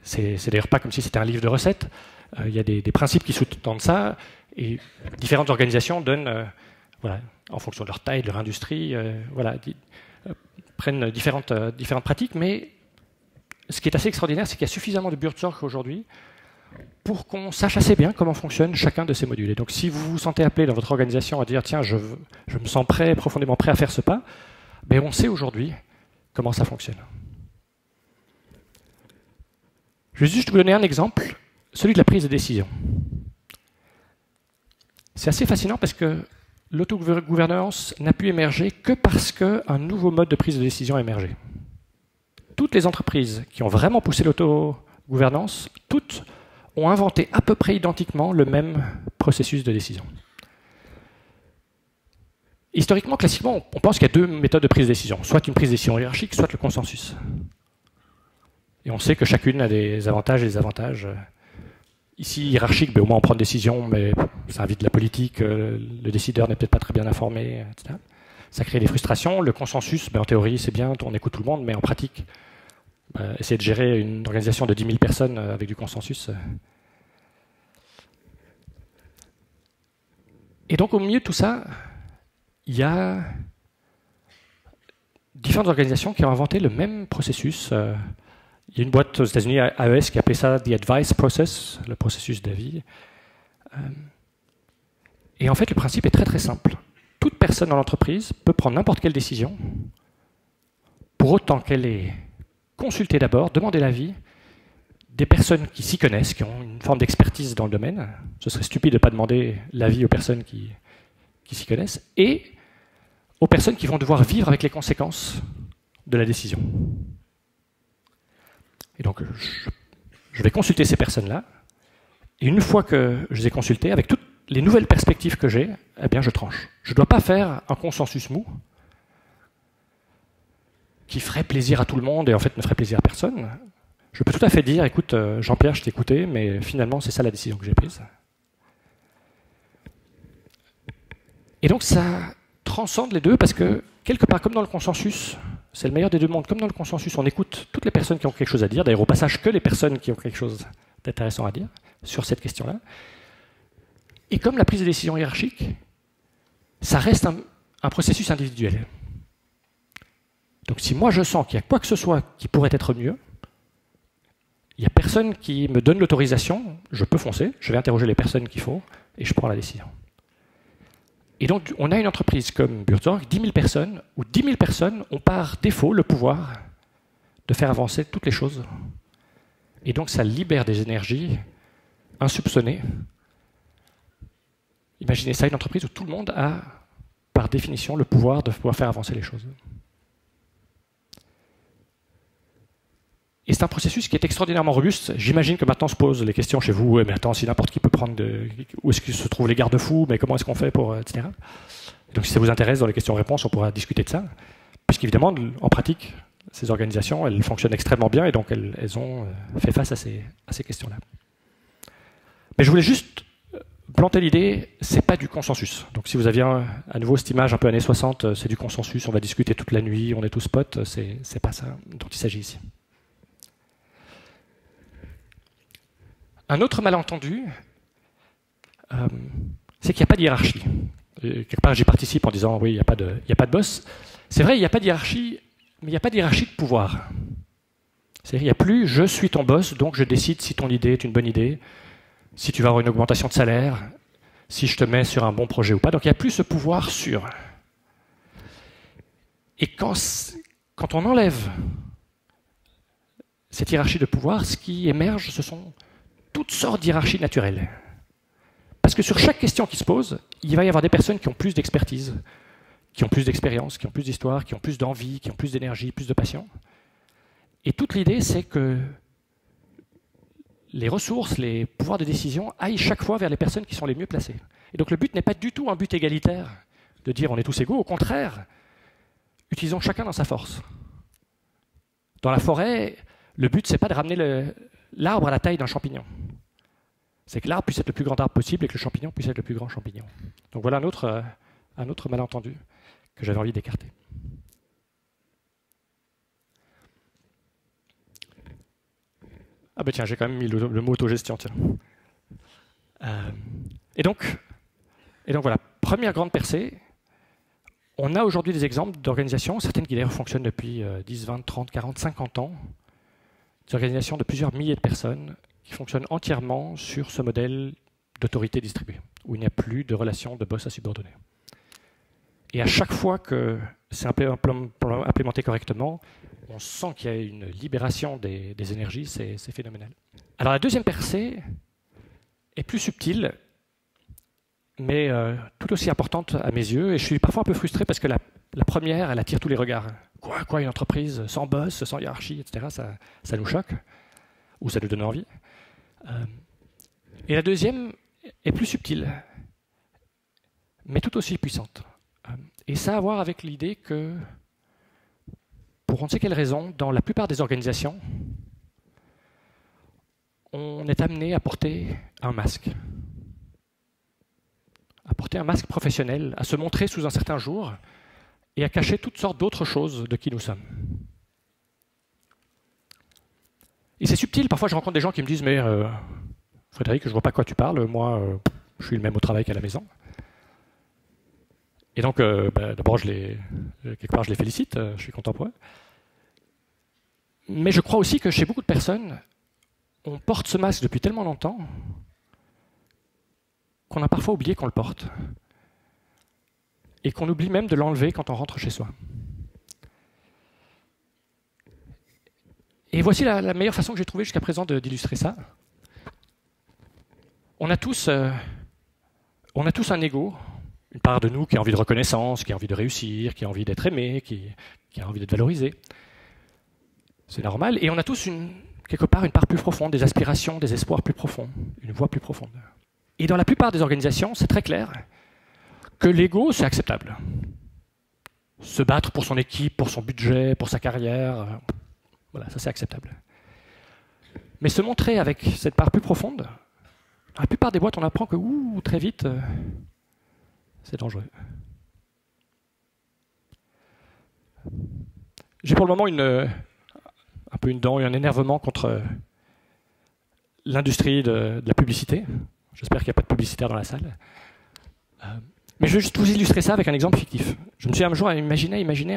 C'est d'ailleurs pas comme si c'était un livre de recettes. Il y a des principes qui sous-tendent ça, et différentes organisations donnent, en fonction de leur taille, de leur industrie, prennent différentes pratiques, mais ce qui est assez extraordinaire, c'est qu'il y a suffisamment de Buurtzorg aujourd'hui pour qu'on sache assez bien comment fonctionne chacun de ces modules. Et donc, si vous vous sentez appelé dans votre organisation à dire « tiens, je me sens profondément prêt à faire ce pas », ben on sait aujourd'hui comment ça fonctionne. Je vais juste vous donner un exemple, celui de la prise de décision. C'est assez fascinant parce que l'autogouvernance n'a pu émerger que parce qu'un nouveau mode de prise de décision a émergé. Toutes les entreprises qui ont vraiment poussé l'autogouvernance, toutes ont inventé à peu près identiquement le même processus de décision. Historiquement, classiquement, on pense qu'il y a deux méthodes de prise de décision, soit une prise de décision hiérarchique, soit le consensus. Et on sait que chacune a des avantages et des désavantages. Ici, hiérarchique, au moins on prend une décision, mais ça invite de la politique, le décideur n'est peut-être pas très bien informé, etc. Ça crée des frustrations. Le consensus, en théorie, c'est bien, on écoute tout le monde, mais en pratique, essayer de gérer une organisation de 10 000 personnes avec du consensus. Et donc, au milieu de tout ça, il y a différentes organisations qui ont inventé le même processus. Il y a une boîte aux États-Unis, AES, qui appelait ça The Advice Process, le processus d'avis. Et en fait, le principe est très très simple. Toute personne dans l'entreprise peut prendre n'importe quelle décision, pour autant qu'elle ait consulté d'abord, demandé l'avis des personnes qui s'y connaissent, qui ont une forme d'expertise dans le domaine. Ce serait stupide de ne pas demander l'avis aux personnes qui s'y connaissent, et aux personnes qui vont devoir vivre avec les conséquences de la décision. Et donc, je vais consulter ces personnes-là, et une fois que je les ai consultées, avec toutes les nouvelles perspectives que j'ai, eh bien, je tranche. Je ne dois pas faire un consensus mou qui ferait plaisir à tout le monde et en fait ne ferait plaisir à personne. Je peux tout à fait dire, écoute, Jean-Pierre, je t'ai écouté, mais finalement, c'est ça la décision que j'ai prise. Et donc, ça transcende les deux parce que, quelque part, comme dans le consensus, c'est le meilleur des deux mondes. Comme dans le consensus, on écoute toutes les personnes qui ont quelque chose à dire, d'ailleurs au passage que les personnes qui ont quelque chose d'intéressant à dire sur cette question-là. Et comme la prise de décision hiérarchique, ça reste un processus individuel. Donc si moi je sens qu'il y a quoi que ce soit qui pourrait être mieux, il n'y a personne qui me donne l'autorisation, je peux foncer, je vais interroger les personnes qu'il faut, et je prends la décision. Et donc, on a une entreprise comme Buurtzorg, 10 000 personnes, où 10 000 personnes ont par défaut le pouvoir de faire avancer toutes les choses. Et donc, ça libère des énergies insoupçonnées. Imaginez ça, une entreprise où tout le monde a, par définition, le pouvoir de pouvoir faire avancer les choses. Et c'est un processus qui est extraordinairement robuste. J'imagine que maintenant se posent les questions chez vous, mais attends, si n'importe qui peut prendre où est-ce que se trouvent les garde-fous, mais comment est-ce qu'on fait pour, etc. Donc si ça vous intéresse dans les questions-réponses, on pourra discuter de ça. Puisqu'évidemment, en pratique, ces organisations, elles fonctionnent extrêmement bien et donc elles ont fait face à ces questions-là. Mais je voulais juste planter l'idée, c'est pas du consensus. Donc si vous aviez à nouveau cette image un peu années 60, c'est du consensus, on va discuter toute la nuit, on est tous potes, c'est pas ça dont il s'agit ici. Un autre malentendu, c'est qu'il n'y a pas de hiérarchie. Quelque part, j'y participe en disant oui, il n'y a pas de boss. C'est vrai, il n'y a pas de hiérarchie, mais il n'y a pas de hiérarchie de pouvoir. C'est-à-dire, il n'y a plus je suis ton boss, donc je décide si ton idée est une bonne idée, si tu vas avoir une augmentation de salaire, si je te mets sur un bon projet ou pas. Donc il n'y a plus ce pouvoir sûr. Et quand on enlève cette hiérarchie de pouvoir, ce qui émerge, ce sont toutes sortes d'hiérarchies naturelles. Parce que sur chaque question qui se pose, il va y avoir des personnes qui ont plus d'expertise, qui ont plus d'expérience, qui ont plus d'histoire, qui ont plus d'envie, qui ont plus d'énergie, plus de passion. Et toute l'idée, c'est que les ressources, les pouvoirs de décision aillent chaque fois vers les personnes qui sont les mieux placées. Et donc le but n'est pas du tout un but égalitaire, de dire on est tous égaux. Au contraire, utilisons chacun dans sa force. Dans la forêt, le but, c'est pas de ramener l'arbre à la taille d'un champignon. C'est que l'arbre puisse être le plus grand arbre possible et que le champignon puisse être le plus grand champignon. Donc voilà un autre malentendu que j'avais envie d'écarter. Ah ben tiens, j'ai quand même mis le mot autogestion, tiens. Et donc voilà, première grande percée. On a aujourd'hui des exemples d'organisations, certaines qui d'ailleurs fonctionnent depuis 10, 20, 30, 40, 50 ans, des organisations de plusieurs milliers de personnes qui fonctionnent entièrement sur ce modèle d'autorité distribuée, où il n'y a plus de relation de boss à subordonné. Et à chaque fois que c'est implémenté correctement, on sent qu'il y a une libération des énergies, c'est phénoménal. Alors la deuxième percée est plus subtile, mais tout aussi importante à mes yeux, et je suis parfois un peu frustré parce que la première, elle attire tous les regards. Quoi, une entreprise sans boss, sans hiérarchie, etc., ça nous choque, ou ça nous donne envie. Et la deuxième est plus subtile, mais tout aussi puissante. Et ça a à voir avec l'idée que, pour on ne sait quelle raison, dans la plupart des organisations, on est amené à porter un masque. À porter un masque professionnel, à se montrer sous un certain jour et à cacher toutes sortes d'autres choses de qui nous sommes. Et c'est subtil, parfois je rencontre des gens qui me disent « Mais Frédéric, je ne vois pas de quoi tu parles, moi je suis le même au travail qu'à la maison ». Et donc, d'abord, quelque part, je les félicite, je suis content pour eux. Mais je crois aussi que chez beaucoup de personnes, on porte ce masque depuis tellement longtemps qu'on a parfois oublié qu'on le porte. Et qu'on oublie même de l'enlever quand on rentre chez soi. Et voici la meilleure façon que j'ai trouvée jusqu'à présent d'illustrer ça. On a tous un ego, une part de nous qui a envie de reconnaissance, qui a envie de réussir, qui a envie d'être aimé, qui a envie d'être valorisé. C'est normal. Et on a tous quelque part une part plus profonde, des aspirations, des espoirs plus profonds, une voix plus profonde. Et dans la plupart des organisations, c'est très clair que l'ego, c'est acceptable. Se battre pour son équipe, pour son budget, pour sa carrière, voilà, ça c'est acceptable. Mais se montrer avec cette part plus profonde, dans la plupart des boîtes, on apprend que très vite, c'est dangereux. J'ai pour le moment un peu une dent et un énervement contre l'industrie de la publicité. J'espère qu'il n'y a pas de publicitaire dans la salle. Mais je vais juste vous illustrer ça avec un exemple fictif. Je me suis un jour imaginé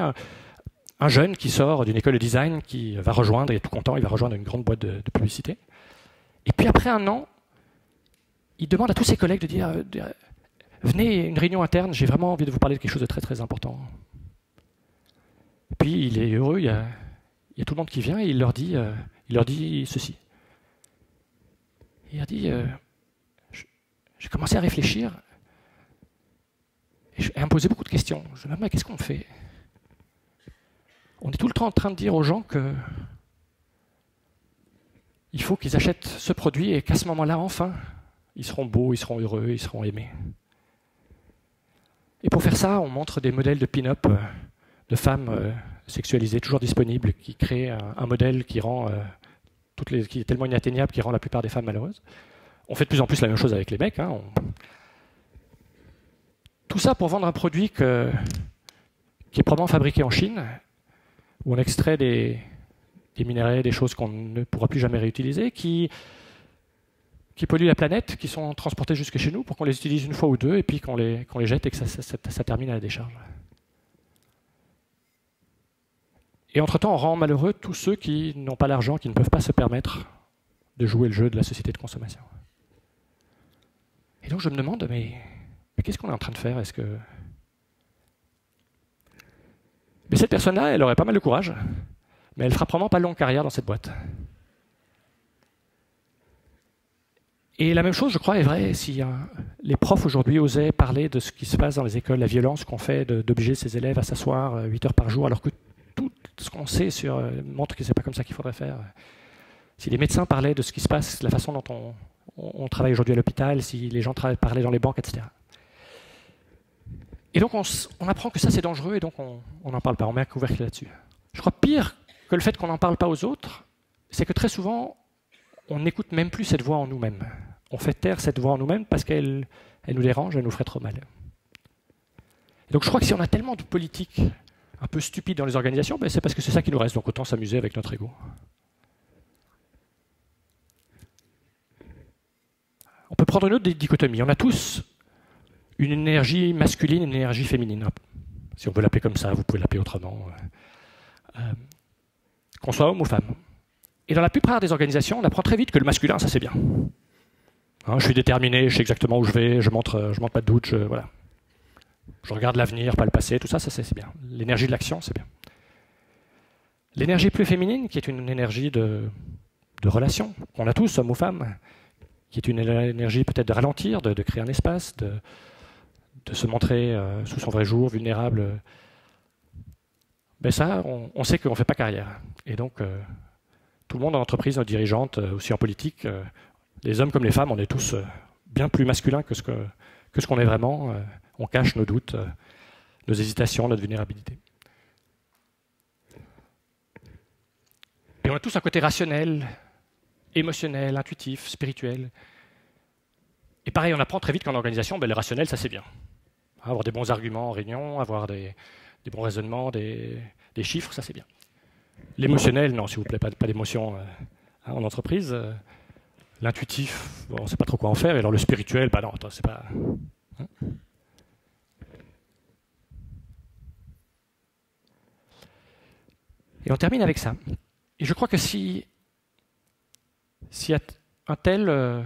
un jeune qui sort d'une école de design, qui va rejoindre, il est tout content, il va rejoindre une grande boîte de publicité. Et puis après un an, il demande à tous ses collègues de dire venez, une réunion interne, j'ai vraiment envie de vous parler de quelque chose de très très important. Et puis il est heureux, il y a tout le monde qui vient et il leur dit ceci. Il leur dit j'ai commencé à réfléchir et à me poser beaucoup de questions. Je me dis, mais qu'est-ce qu'on fait? On est tout le temps en train de dire aux gens que il faut qu'ils achètent ce produit et qu'à ce moment-là, enfin, ils seront beaux, ils seront heureux, ils seront aimés. Et pour faire ça, on montre des modèles de pin-up de femmes sexualisées, toujours disponibles, qui créent un modèle qui rend qui est tellement inatteignable, qui rend la plupart des femmes malheureuses. On fait de plus en plus la même chose avec les mecs. Tout ça pour vendre un produit qui est probablement fabriqué en Chine, où on extrait des minerais, des choses qu'on ne pourra plus jamais réutiliser, qui polluent la planète, qui sont transportés jusque chez nous pour qu'on les utilise une fois ou deux et puis qu'on les jette et que ça termine à la décharge. Et entre-temps, on rend malheureux tous ceux qui n'ont pas l'argent, qui ne peuvent pas se permettre de jouer le jeu de la société de consommation. Et donc je me demande, mais qu'est-ce qu'on est en train de faire? Mais cette personne-là, elle aurait pas mal de courage, mais elle fera probablement pas longue carrière dans cette boîte. Et la même chose, je crois, est vraie si les profs aujourd'hui osaient parler de ce qui se passe dans les écoles, la violence qu'on fait d'obliger ses élèves à s'asseoir 8 heures par jour, alors que tout ce qu'on sait montre que c'est pas comme ça qu'il faudrait faire. Si les médecins parlaient de ce qui se passe, la façon dont on travaille aujourd'hui à l'hôpital, si les gens parlaient dans les banques, etc. Et donc on apprend que ça c'est dangereux et donc on n'en parle pas, on met un couvercle là-dessus. Je crois pire que le fait qu'on n'en parle pas aux autres, c'est que très souvent on n'écoute même plus cette voix en nous-mêmes. On fait taire cette voix en nous-mêmes parce qu'elle nous dérange, elle nous ferait trop mal. Et donc je crois que si on a tellement de politiques un peu stupides dans les organisations, c'est parce que c'est ça qui nous reste, donc autant s'amuser avec notre ego. On peut prendre une autre dichotomie. On a tous une énergie masculine et une énergie féminine. Si on veut l'appeler comme ça, vous pouvez l'appeler autrement. Qu'on soit homme ou femme. Et dans la plupart des organisations, on apprend très vite que le masculin, ça c'est bien. Je suis déterminé, je sais exactement où je vais, je montre pas de doute, voilà. Je regarde l'avenir, pas le passé, tout ça c'est bien. L'énergie de l'action, c'est bien. L'énergie plus féminine, qui est une énergie de relation, qu'on a tous, hommes ou femmes, qui est une énergie peut-être de ralentir, de créer un espace, de se montrer sous son vrai jour, vulnérable. Ça, on sait qu'on ne fait pas carrière. Et donc, tout le monde en entreprise, en dirigeante, aussi en politique, les hommes comme les femmes, on est tous bien plus masculins que ce qu'on est vraiment. On cache nos doutes, nos hésitations, notre vulnérabilité. Et on a tous un côté rationnel, émotionnel, intuitif, spirituel. Et pareil, on apprend très vite qu'en organisation, le rationnel, ça c'est bien. Avoir des bons arguments en réunion, avoir des bons raisonnements, des chiffres, ça c'est bien. L'émotionnel, non, s'il vous plaît, pas d'émotion en entreprise. L'intuitif, on ne sait pas trop quoi en faire. Et alors le spirituel, non, c'est pas... Et on termine avec ça. Et je crois que s'il y a un tel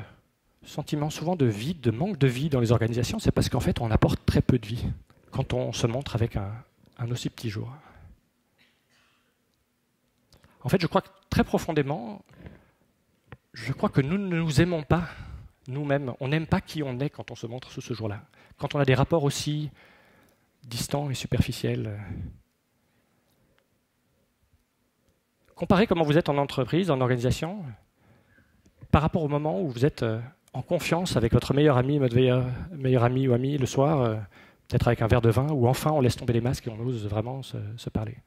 sentiment souvent de vide, de manque de vie dans les organisations, c'est parce qu'en fait on apporte très peu de vie quand on se montre avec un aussi petit jour. En fait, je crois que très profondément, je crois que nous ne nous aimons pas nous-mêmes. On n'aime pas qui on est quand on se montre sous ce jour-là. Quand on a des rapports aussi distants et superficiels. Comparez comment vous êtes en entreprise, en organisation, par rapport au moment où vous êtes en confiance avec votre meilleur ami, votre meilleur ami ou amie le soir, peut-être avec un verre de vin, où enfin on laisse tomber les masques et on ose vraiment se parler.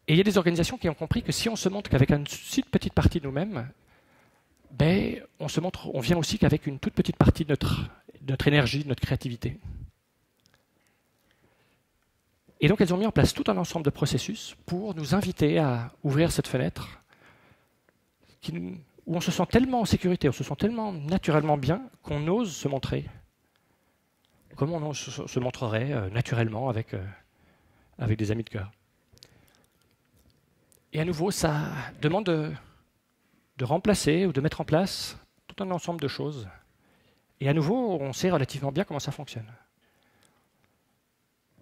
Et il y a des organisations qui ont compris que si on se montre qu'avec une si petite partie de nous-mêmes, on vient aussi qu'avec une toute petite partie de notre énergie, de notre créativité. Et donc elles ont mis en place tout un ensemble de processus pour nous inviter à ouvrir cette fenêtre où on se sent tellement en sécurité, on se sent tellement naturellement bien qu'on ose se montrer comme on se montrerait naturellement avec des amis de cœur. Et à nouveau, ça demande de remplacer ou de mettre en place tout un ensemble de choses. Et à nouveau, on sait relativement bien comment ça fonctionne.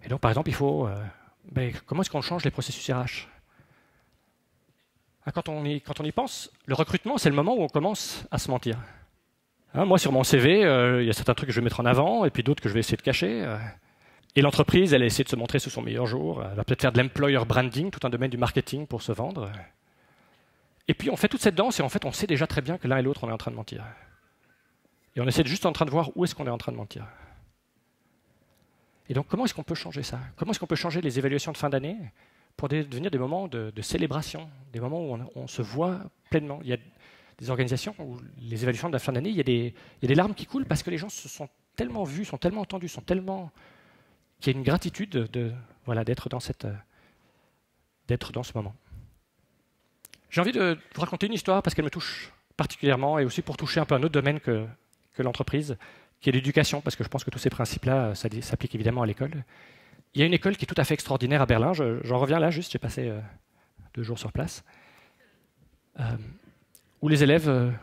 Et donc, par exemple, il faut... comment est-ce qu'on change les processus RH ? Quand on y pense, le recrutement, c'est le moment où on commence à se mentir. Moi, sur mon CV, il y a certains trucs que je vais mettre en avant, et puis d'autres que je vais essayer de cacher. Et l'entreprise, elle essaie de se montrer sous son meilleur jour. Elle va peut-être faire de l'employer branding, tout un domaine du marketing pour se vendre. Et puis on fait toute cette danse et en fait on sait déjà très bien que l'un et l'autre on est en train de mentir. Et on essaie juste en train de voir où est-ce qu'on est en train de mentir. Et donc, comment est-ce qu'on peut changer ça? Comment est-ce qu'on peut changer les évaluations de fin d'année pour devenir des moments de célébration, des moments où on se voit pleinement? Il y a des organisations où les évaluations de la fin d'année, il y a des larmes qui coulent parce que les gens se sont tellement vus, sont tellement entendus, qu'il y a une gratitude d'être dans ce moment. J'ai envie de vous raconter une histoire parce qu'elle me touche particulièrement et aussi pour toucher un peu un autre domaine que l'entreprise, qui est l'éducation, parce que je pense que tous ces principes-là s'appliquent évidemment à l'école. Il y a une école qui est tout à fait extraordinaire à Berlin, j'en reviens là juste, j'ai passé 2 jours sur place, où les élèves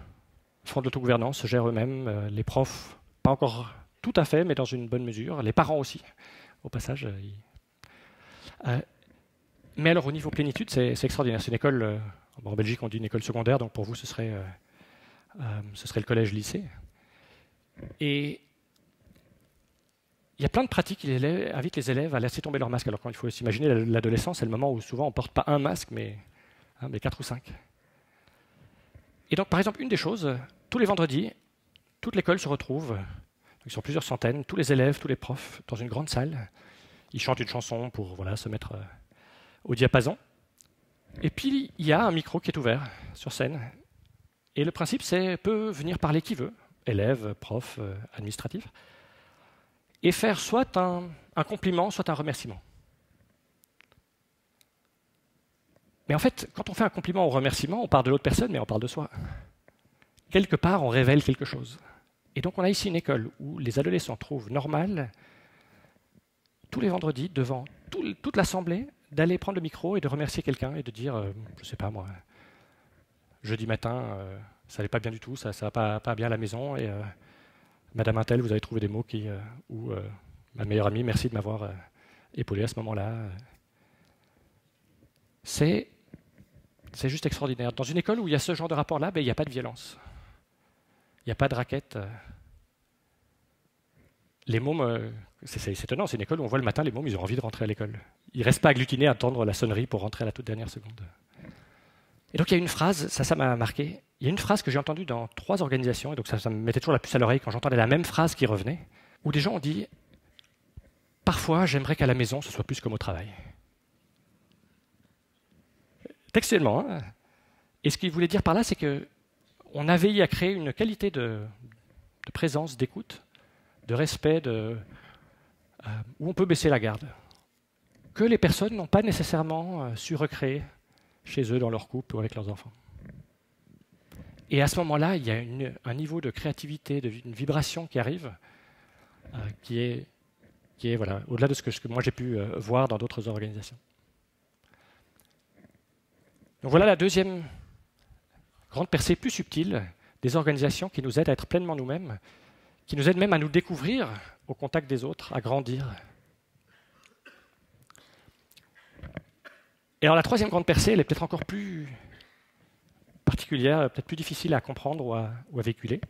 font de l'autogouvernance, se gèrent eux-mêmes, les profs, pas encore tout à fait, mais dans une bonne mesure, les parents aussi, au passage. Mais alors au niveau plénitude, c'est extraordinaire. C'est une école, en Belgique on dit une école secondaire, donc pour vous ce serait le collège-lycée. Et il y a plein de pratiques qui invitent les élèves à laisser tomber leur masque. Alors quand il faut s'imaginer l'adolescence, c'est le moment où souvent on ne porte pas un masque, mais 4 ou 5. Et donc par exemple, une des choses, tous les vendredis, toute l'école se retrouve, ils sont plusieurs centaines, tous les élèves, tous les profs, dans une grande salle. Ils chantent une chanson pour se mettre au diapason. Et puis il y a un micro qui est ouvert sur scène. Et le principe, c'est peut venir parler qui veut, élève, prof, administratif, et faire soit un compliment, soit un remerciement. Mais en fait, quand on fait un compliment ou un remerciement, on parle de l'autre personne, mais on parle de soi. Quelque part, on révèle quelque chose. Et donc on a ici une école où les adolescents trouvent normal, tous les vendredis, devant toute l'assemblée, d'aller prendre le micro et de remercier quelqu'un et de dire, je ne sais pas moi, jeudi matin, ça n'allait pas bien du tout, ça ne va pas bien à la maison, et Madame Intel, vous avez trouvé des mots ou ma meilleure amie, merci de m'avoir épaulé à ce moment-là. C'est juste extraordinaire. Dans une école où il y a ce genre de rapport-là, il n'y a pas de violence. Il n'y a pas de raquette. Les mômes, c'est étonnant, c'est une école où on voit le matin, les mômes, ils ont envie de rentrer à l'école. Ils ne restent pas agglutinés à attendre la sonnerie pour rentrer à la toute dernière seconde. Et donc il y a une phrase, ça m'a marqué, il y a une phrase que j'ai entendue dans 3 organisations, et donc ça me mettait toujours la puce à l'oreille quand j'entendais la même phrase qui revenait, où des gens ont dit « Parfois, j'aimerais qu'à la maison, ce soit plus comme au travail. » Textuellement. Hein. Et ce qu'il voulait dire par là, c'est qu'on a veillé à créer une qualité de présence, d'écoute, de respect, où on peut baisser la garde, que les personnes n'ont pas nécessairement su recréer chez eux, dans leur couple ou avec leurs enfants. Et à ce moment-là, il y a un niveau de créativité, une vibration qui arrive, qui est au-delà de ce que moi j'ai pu voir dans d'autres organisations. Donc voilà la deuxième grande percée plus subtile des organisations qui nous aident à être pleinement nous-mêmes, qui nous aident même à nous découvrir au contact des autres, à grandir. Et alors la troisième grande percée, elle est peut-être encore plus particulière, peut-être plus difficile à comprendre ou à véhiculer.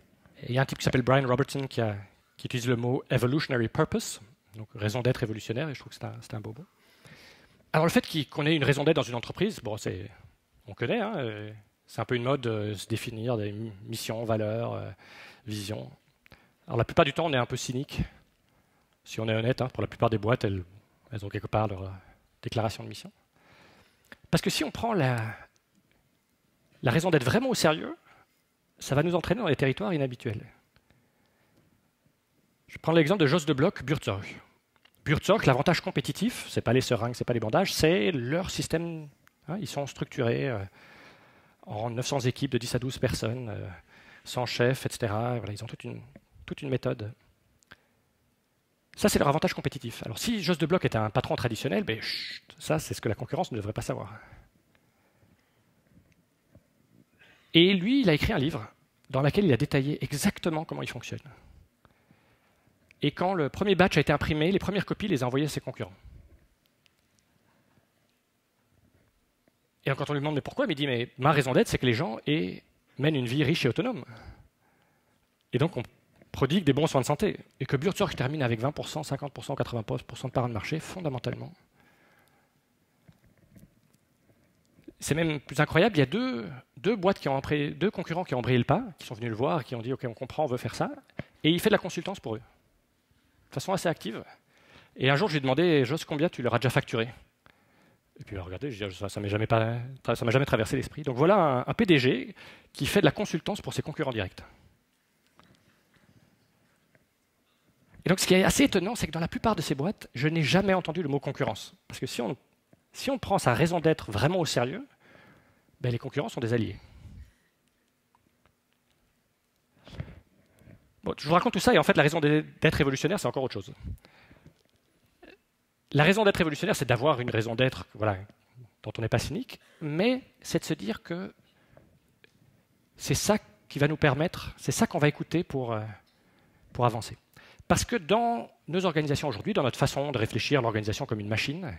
Et il y a un type qui s'appelle Brian Robertson qui utilise le mot « evolutionary purpose », donc raison d'être évolutionnaire, et je trouve que c'est un beau mot. Alors le fait qu'on ait une raison d'être dans une entreprise, on connaît, hein, c'est un peu une mode de se définir des missions, valeurs, visions. Alors la plupart du temps, on est un peu cynique, si on est honnête, hein, pour la plupart des boîtes, elles ont quelque part leur déclaration de mission. Parce que si on prend la raison d'être vraiment au sérieux, ça va nous entraîner dans des territoires inhabituels. Je prends l'exemple de Jos de Blok, Buurtzorg. Buurtzorg, l'avantage compétitif, ce n'est pas les seringues, ce n'est pas les bandages, c'est leur système. Hein, ils sont structurés en 900 équipes de 10 à 12 personnes, sans chef, etc. Voilà, ils ont toute une méthode. Ça, c'est leur avantage compétitif. Alors si Jos de Blok était un patron traditionnel, ça, c'est ce que la concurrence ne devrait pas savoir. Et lui, il a écrit un livre dans lequel il a détaillé exactement comment il fonctionne. Et quand le premier batch a été imprimé, les premières copies les a envoyées à ses concurrents. Et quand on lui demande mais pourquoi, il dit mais ma raison d'être, c'est que les gens mènent une vie riche et autonome. Et donc on prodigue des bons soins de santé. Et que Buurtzorg termine avec 20%, 50%, 80% de parts de marché, fondamentalement. C'est même plus incroyable, il y a deux concurrents qui ont embrayé le pas, qui sont venus le voir, qui ont dit « Ok, on comprend, on veut faire ça », et il fait de la consultance pour eux, de façon assez active. Et un jour, je lui ai demandé, Joss, combien tu leur as déjà facturé? Et puis, regardez, ça ne m'a jamais traversé l'esprit. Donc voilà un PDG qui fait de la consultance pour ses concurrents directs. Et donc, ce qui est assez étonnant, c'est que dans la plupart de ces boîtes, je n'ai jamais entendu le mot concurrence. Parce que si on prend sa raison d'être vraiment au sérieux, ben, les concurrents sont des alliés. Bon, je vous raconte tout ça, et en fait, la raison d'être révolutionnaire, c'est encore autre chose. La raison d'être révolutionnaire, c'est d'avoir une raison d'être voilà, dont on n'est pas cynique, mais c'est de se dire que c'est ça qui va nous permettre, c'est ça qu'on va écouter pour avancer. Parce que dans nos organisations aujourd'hui, dans notre façon de réfléchir l'organisation comme une machine,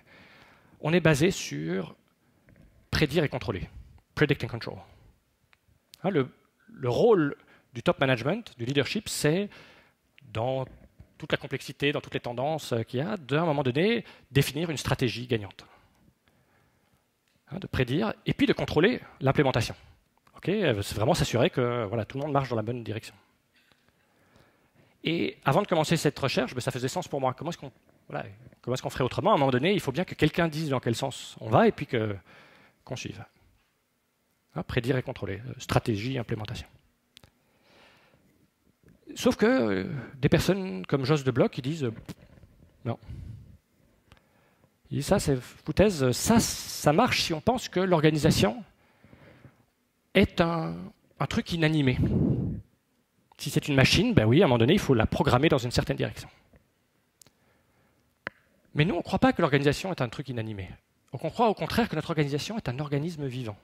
on est basé sur prédire et contrôler. Predict and control. Hein, le rôle du top management, du leadership, c'est, dans toute la complexité, dans toutes les tendances qu'il y a, d'un moment donné, définir une stratégie gagnante. Hein, de prédire, et puis de contrôler l'implémentation. C'est vraiment s'assurer que voilà, tout le monde marche dans la bonne direction. Et avant de commencer cette recherche, ça faisait sens pour moi. Comment est-ce qu'on ferait autrement? À un moment donné, il faut bien que quelqu'un dise dans quel sens on va et puis qu'on suive. Hein, prédire et contrôler. Stratégie, implémentation. Sauf que des personnes comme Joss de Bloch qui disent non. Il dit ça, c'est foutaise. Ça marche si on pense que l'organisation est un truc inanimé. Si c'est une machine, ben oui, à un moment donné, il faut la programmer dans une certaine direction. Mais nous, on ne croit pas que l'organisation est un truc inanimé. Donc on croit au contraire que notre organisation est un organisme vivant,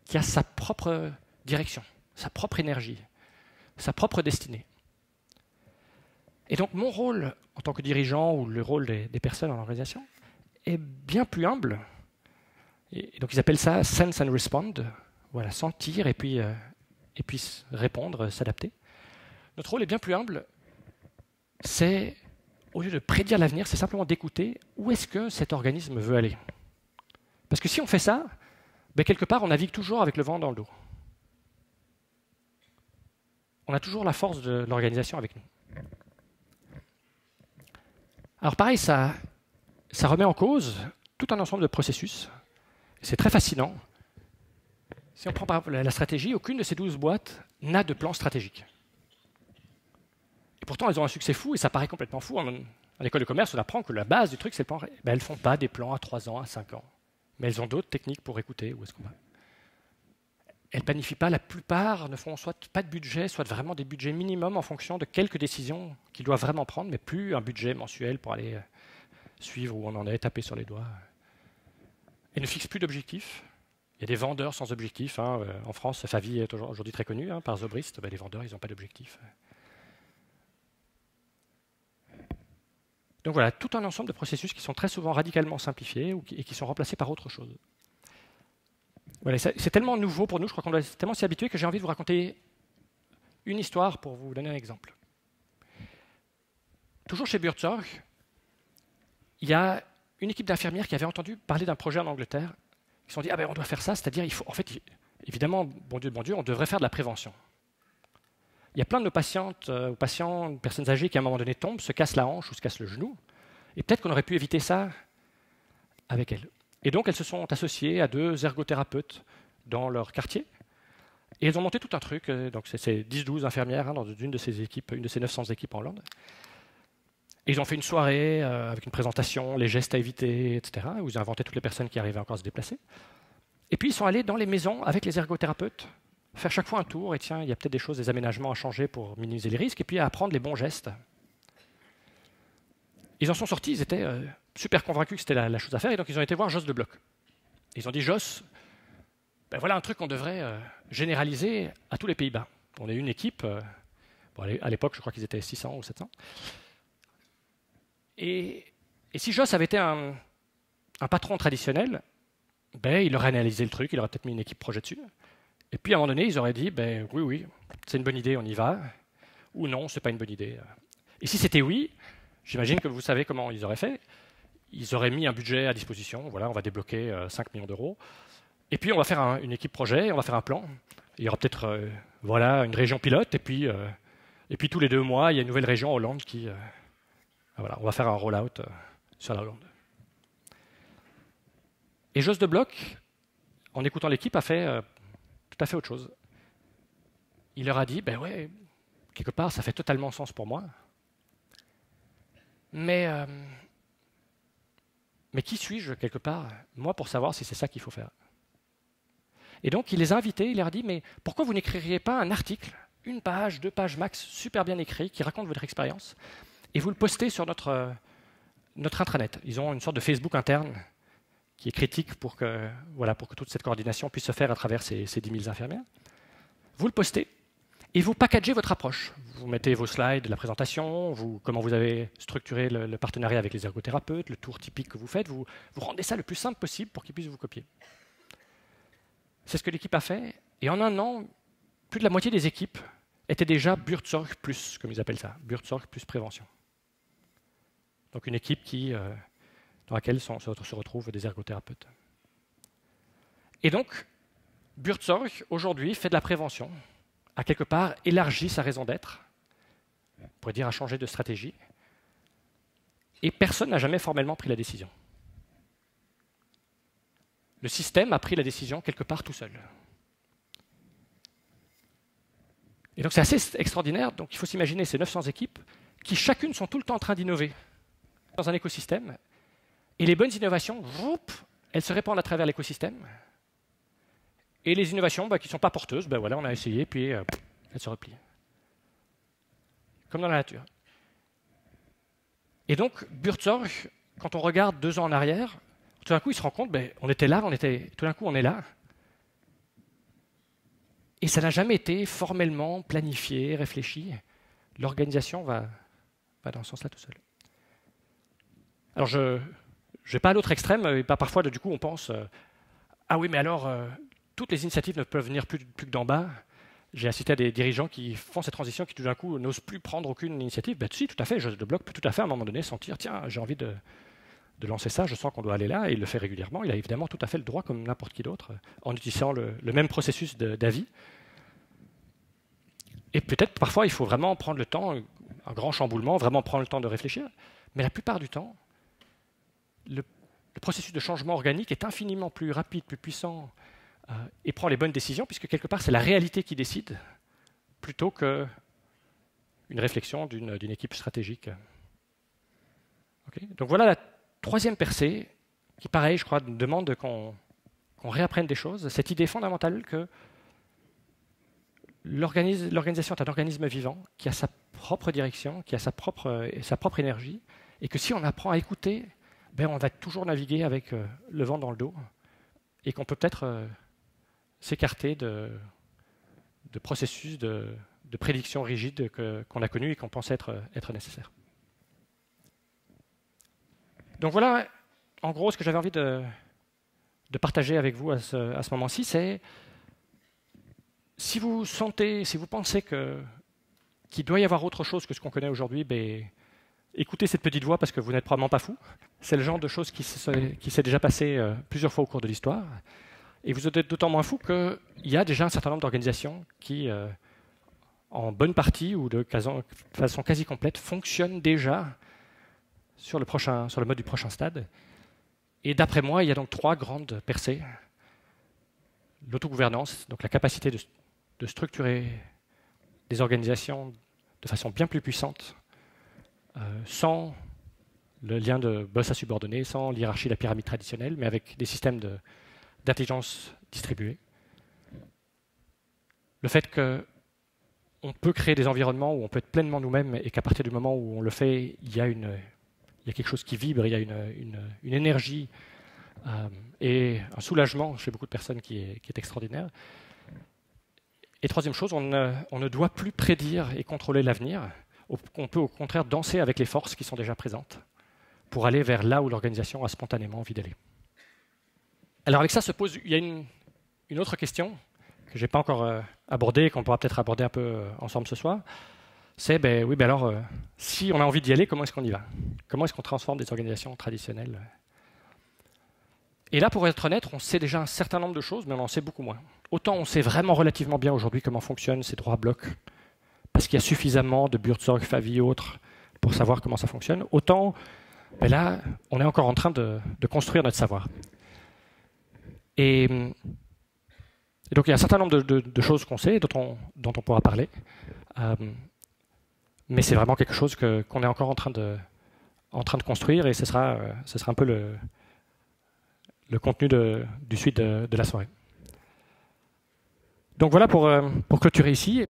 qui a sa propre direction, sa propre énergie, sa propre destinée. Et donc mon rôle en tant que dirigeant ou le rôle des personnes en organisation est bien plus humble. Et donc ils appellent ça sense and respond, voilà, sentir et puis répondre, s'adapter. Notre rôle est bien plus humble. C'est, au lieu de prédire l'avenir, c'est simplement d'écouter où est-ce que cet organisme veut aller. Parce que si on fait ça, ben quelque part, on navigue toujours avec le vent dans le dos. On a toujours la force de l'organisation avec nous. Alors pareil, ça remet en cause tout un ensemble de processus. C'est très fascinant. Si on prend par exemple la stratégie, aucune de ces 12 boîtes n'a de plan stratégique. Et pourtant, elles ont un succès fou, et ça paraît complètement fou. À l'école de commerce, on apprend que la base du truc, c'est le plan. Ben, elles ne font pas des plans à 3 ans, à 5 ans. Mais elles ont d'autres techniques pour écouter où est-ce qu'on va. Elles ne planifient pas, la plupart ne font soit pas de budget, soit vraiment des budgets minimums en fonction de quelques décisions qu'ils doivent vraiment prendre, mais plus un budget mensuel pour aller suivre où on en est, taper sur les doigts. Elles ne fixent plus d'objectifs. Il y a des vendeurs sans objectif. Hein. En France, Favi est aujourd'hui très connu par Zobrist. Ben, les vendeurs, ils n'ont pas d'objectif. Donc voilà, tout un ensemble de processus qui sont très souvent radicalement simplifiés et qui sont remplacés par autre chose. Voilà, c'est tellement nouveau pour nous, je crois qu'on doit tellement s'y habituer que j'ai envie de vous raconter une histoire pour vous donner un exemple. Toujours chez Buurtzorg, il y a une équipe d'infirmières qui avait entendu parler d'un projet en Angleterre. Ils se sont dit, on doit faire ça, c'est-à-dire, il faut, en fait, évidemment, bon Dieu, on devrait faire de la prévention. Il y a plein de nos patientes ou patients, personnes âgées qui à un moment donné tombent, se cassent la hanche ou se cassent le genou, et peut-être qu'on aurait pu éviter ça avec elles. Et donc, elles se sont associées à 2 ergothérapeutes dans leur quartier, et elles ont monté tout un truc, donc c'est 10-12 infirmières dans une de ces équipes, une de ces 900 équipes en Hollande. Et ils ont fait une soirée avec une présentation, les gestes à éviter, etc., où ils ont inventé toutes les personnes qui arrivaient encore à se déplacer. Et puis ils sont allés dans les maisons avec les ergothérapeutes, faire chaque fois un tour, et tiens, il y a peut-être des choses, des aménagements à changer pour minimiser les risques, et puis à apprendre les bons gestes. Ils en sont sortis, ils étaient super convaincus que c'était la chose à faire, et donc ils ont été voir Joss de Bloch. Ils ont dit, Joss, voilà un truc qu'on devrait généraliser à tous les Pays-Bas. On est une équipe, à l'époque je crois qu'ils étaient 600 ou 700, et si Joss avait été un patron traditionnel, il aurait analysé le truc, il aurait peut-être mis une équipe projet dessus. Et puis à un moment donné, ils auraient dit oui, c'est une bonne idée, on y va. Ou non, c'est pas une bonne idée. Et si c'était oui, j'imagine que vous savez comment ils auraient fait. Ils auraient mis un budget à disposition. Voilà, on va débloquer 5 millions d'euros. Et puis on va faire une équipe projet, on va faire un plan. Il y aura peut-être une région pilote. Et puis tous les 2 mois, il y a une nouvelle région en Hollande qui Voilà, on va faire un rollout sur la Hollande. Et Jos de Bloc, en écoutant l'équipe, a fait tout à fait autre chose. Il leur a dit, ben ouais, quelque part, ça fait totalement sens pour moi. Mais qui suis-je, quelque part, moi, pour savoir si c'est ça qu'il faut faire? Et donc, il les a invités, il leur a dit, mais pourquoi vous n'écririez pas un article, 1 page, 2 pages max, super bien écrit, qui raconte votre expérience, et vous le postez sur notre intranet. Ils ont une sorte de Facebook interne qui est critique pour que toute cette coordination puisse se faire à travers ces 10 000 infirmières. Vous le postez, et vous packagez votre approche. Vous mettez vos slides, la présentation, comment vous avez structuré le partenariat avec les ergothérapeutes, le tour typique que vous faites, vous rendez ça le plus simple possible pour qu'ils puissent vous copier. C'est ce que l'équipe a fait, et en 1 an, plus de la moitié des équipes étaient déjà Buurtzorg plus, comme ils appellent ça, Buurtzorg plus prévention. Donc une équipe dans laquelle se retrouvent des ergothérapeutes. Et donc, Buurtzorg, aujourd'hui, fait de la prévention, a quelque part élargi sa raison d'être, on pourrait dire a changé de stratégie, et personne n'a jamais formellement pris la décision. Le système a pris la décision quelque part tout seul. Et donc c'est assez extraordinaire, donc il faut s'imaginer ces 900 équipes qui chacune sont tout le temps en train d'innover dans un écosystème, et les bonnes innovations, elles se répandent à travers l'écosystème, et les innovations qui ne sont pas porteuses, on a essayé, puis elles se replient. Comme dans la nature. Et donc, Buurtzorg, quand on regarde 2 ans en arrière, tout d'un coup, il se rend compte, on était là, tout d'un coup, on est là. Et ça n'a jamais été formellement planifié, réfléchi. L'organisation va dans ce sens-là tout seul. Alors, je ne vais pas à l'autre extrême, et parfois, du coup, on pense ah oui, mais alors, toutes les initiatives ne peuvent venir plus que d'en bas. J'ai assisté à des dirigeants qui font cette transition, qui tout d'un coup n'osent plus prendre aucune initiative. Si, tout à fait, Jos de Bloc peut tout à fait à un moment donné sentir, tiens, j'ai envie de lancer ça, je sens qu'on doit aller là, et il le fait régulièrement. Il a évidemment tout à fait le droit, comme n'importe qui d'autre, en utilisant le même processus d'avis. Et peut-être, parfois, il faut vraiment prendre le temps, un grand chamboulement, vraiment prendre le temps de réfléchir. Mais la plupart du temps, le processus de changement organique est infiniment plus rapide, plus puissant, et prend les bonnes décisions, puisque quelque part, c'est la réalité qui décide, plutôt qu'une réflexion d'une équipe stratégique. Okay. Donc voilà la 3e percée, qui, pareil, je crois, demande qu'on réapprenne des choses. Cette idée fondamentale que l'organisation est un organisme vivant, qui a sa propre direction, qui a sa propre énergie, et que si on apprend à écouter, on va toujours naviguer avec le vent dans le dos, et qu'on peut peut-être s'écarter de processus de prédiction rigide qu'on a connus et qu'on pensait être nécessaires. Donc voilà, en gros, ce que j'avais envie de partager avec vous à ce moment-ci, c'est si vous pensez qu'il doit y avoir autre chose que ce qu'on connaît aujourd'hui, écoutez cette petite voix parce que vous n'êtes probablement pas fou. C'est le genre de choses qui s'est déjà passé plusieurs fois au cours de l'histoire. Et vous êtes d'autant moins fou qu'il y a déjà un certain nombre d'organisations qui, en bonne partie ou de façon quasi complète, fonctionnent déjà sur le mode du prochain stade. Et d'après moi, il y a donc 3 grandes percées. L'autogouvernance, donc la capacité de structurer des organisations de façon bien plus puissante, sans le lien de boss à subordonné, sans l'hiérarchie de la pyramide traditionnelle, mais avec des systèmes d'intelligence distribuée. Le fait qu'on peut créer des environnements où on peut être pleinement nous-mêmes et qu'à partir du moment où on le fait, il y a quelque chose qui vibre, il y a une énergie et un soulagement chez beaucoup de personnes qui est extraordinaire. Et 3e chose, on ne doit plus prédire et contrôler l'avenir. On peut au contraire danser avec les forces qui sont déjà présentes pour aller vers là où l'organisation a spontanément envie d'aller. Alors avec ça il y a une autre question que je n'ai pas encore abordée et qu'on pourra peut-être aborder un peu ensemble ce soir. C'est, si on a envie d'y aller, comment est-ce qu'on y va? Comment est-ce qu'on transforme des organisations traditionnelles? Et là, pour être honnête, on sait déjà un certain nombre de choses, mais on en sait beaucoup moins. Autant on sait vraiment relativement bien aujourd'hui comment fonctionnent ces 3 blocs, parce qu'il y a suffisamment de Buurtzorg, Favi et autres pour savoir comment ça fonctionne, autant ben là, on est encore en train de construire notre savoir. Et donc il y a un certain nombre de choses qu'on sait, dont on pourra parler, mais c'est vraiment quelque chose qu'on est encore en train de construire, et ce sera un peu le contenu du suite de la soirée. Donc voilà pour clôturer ici.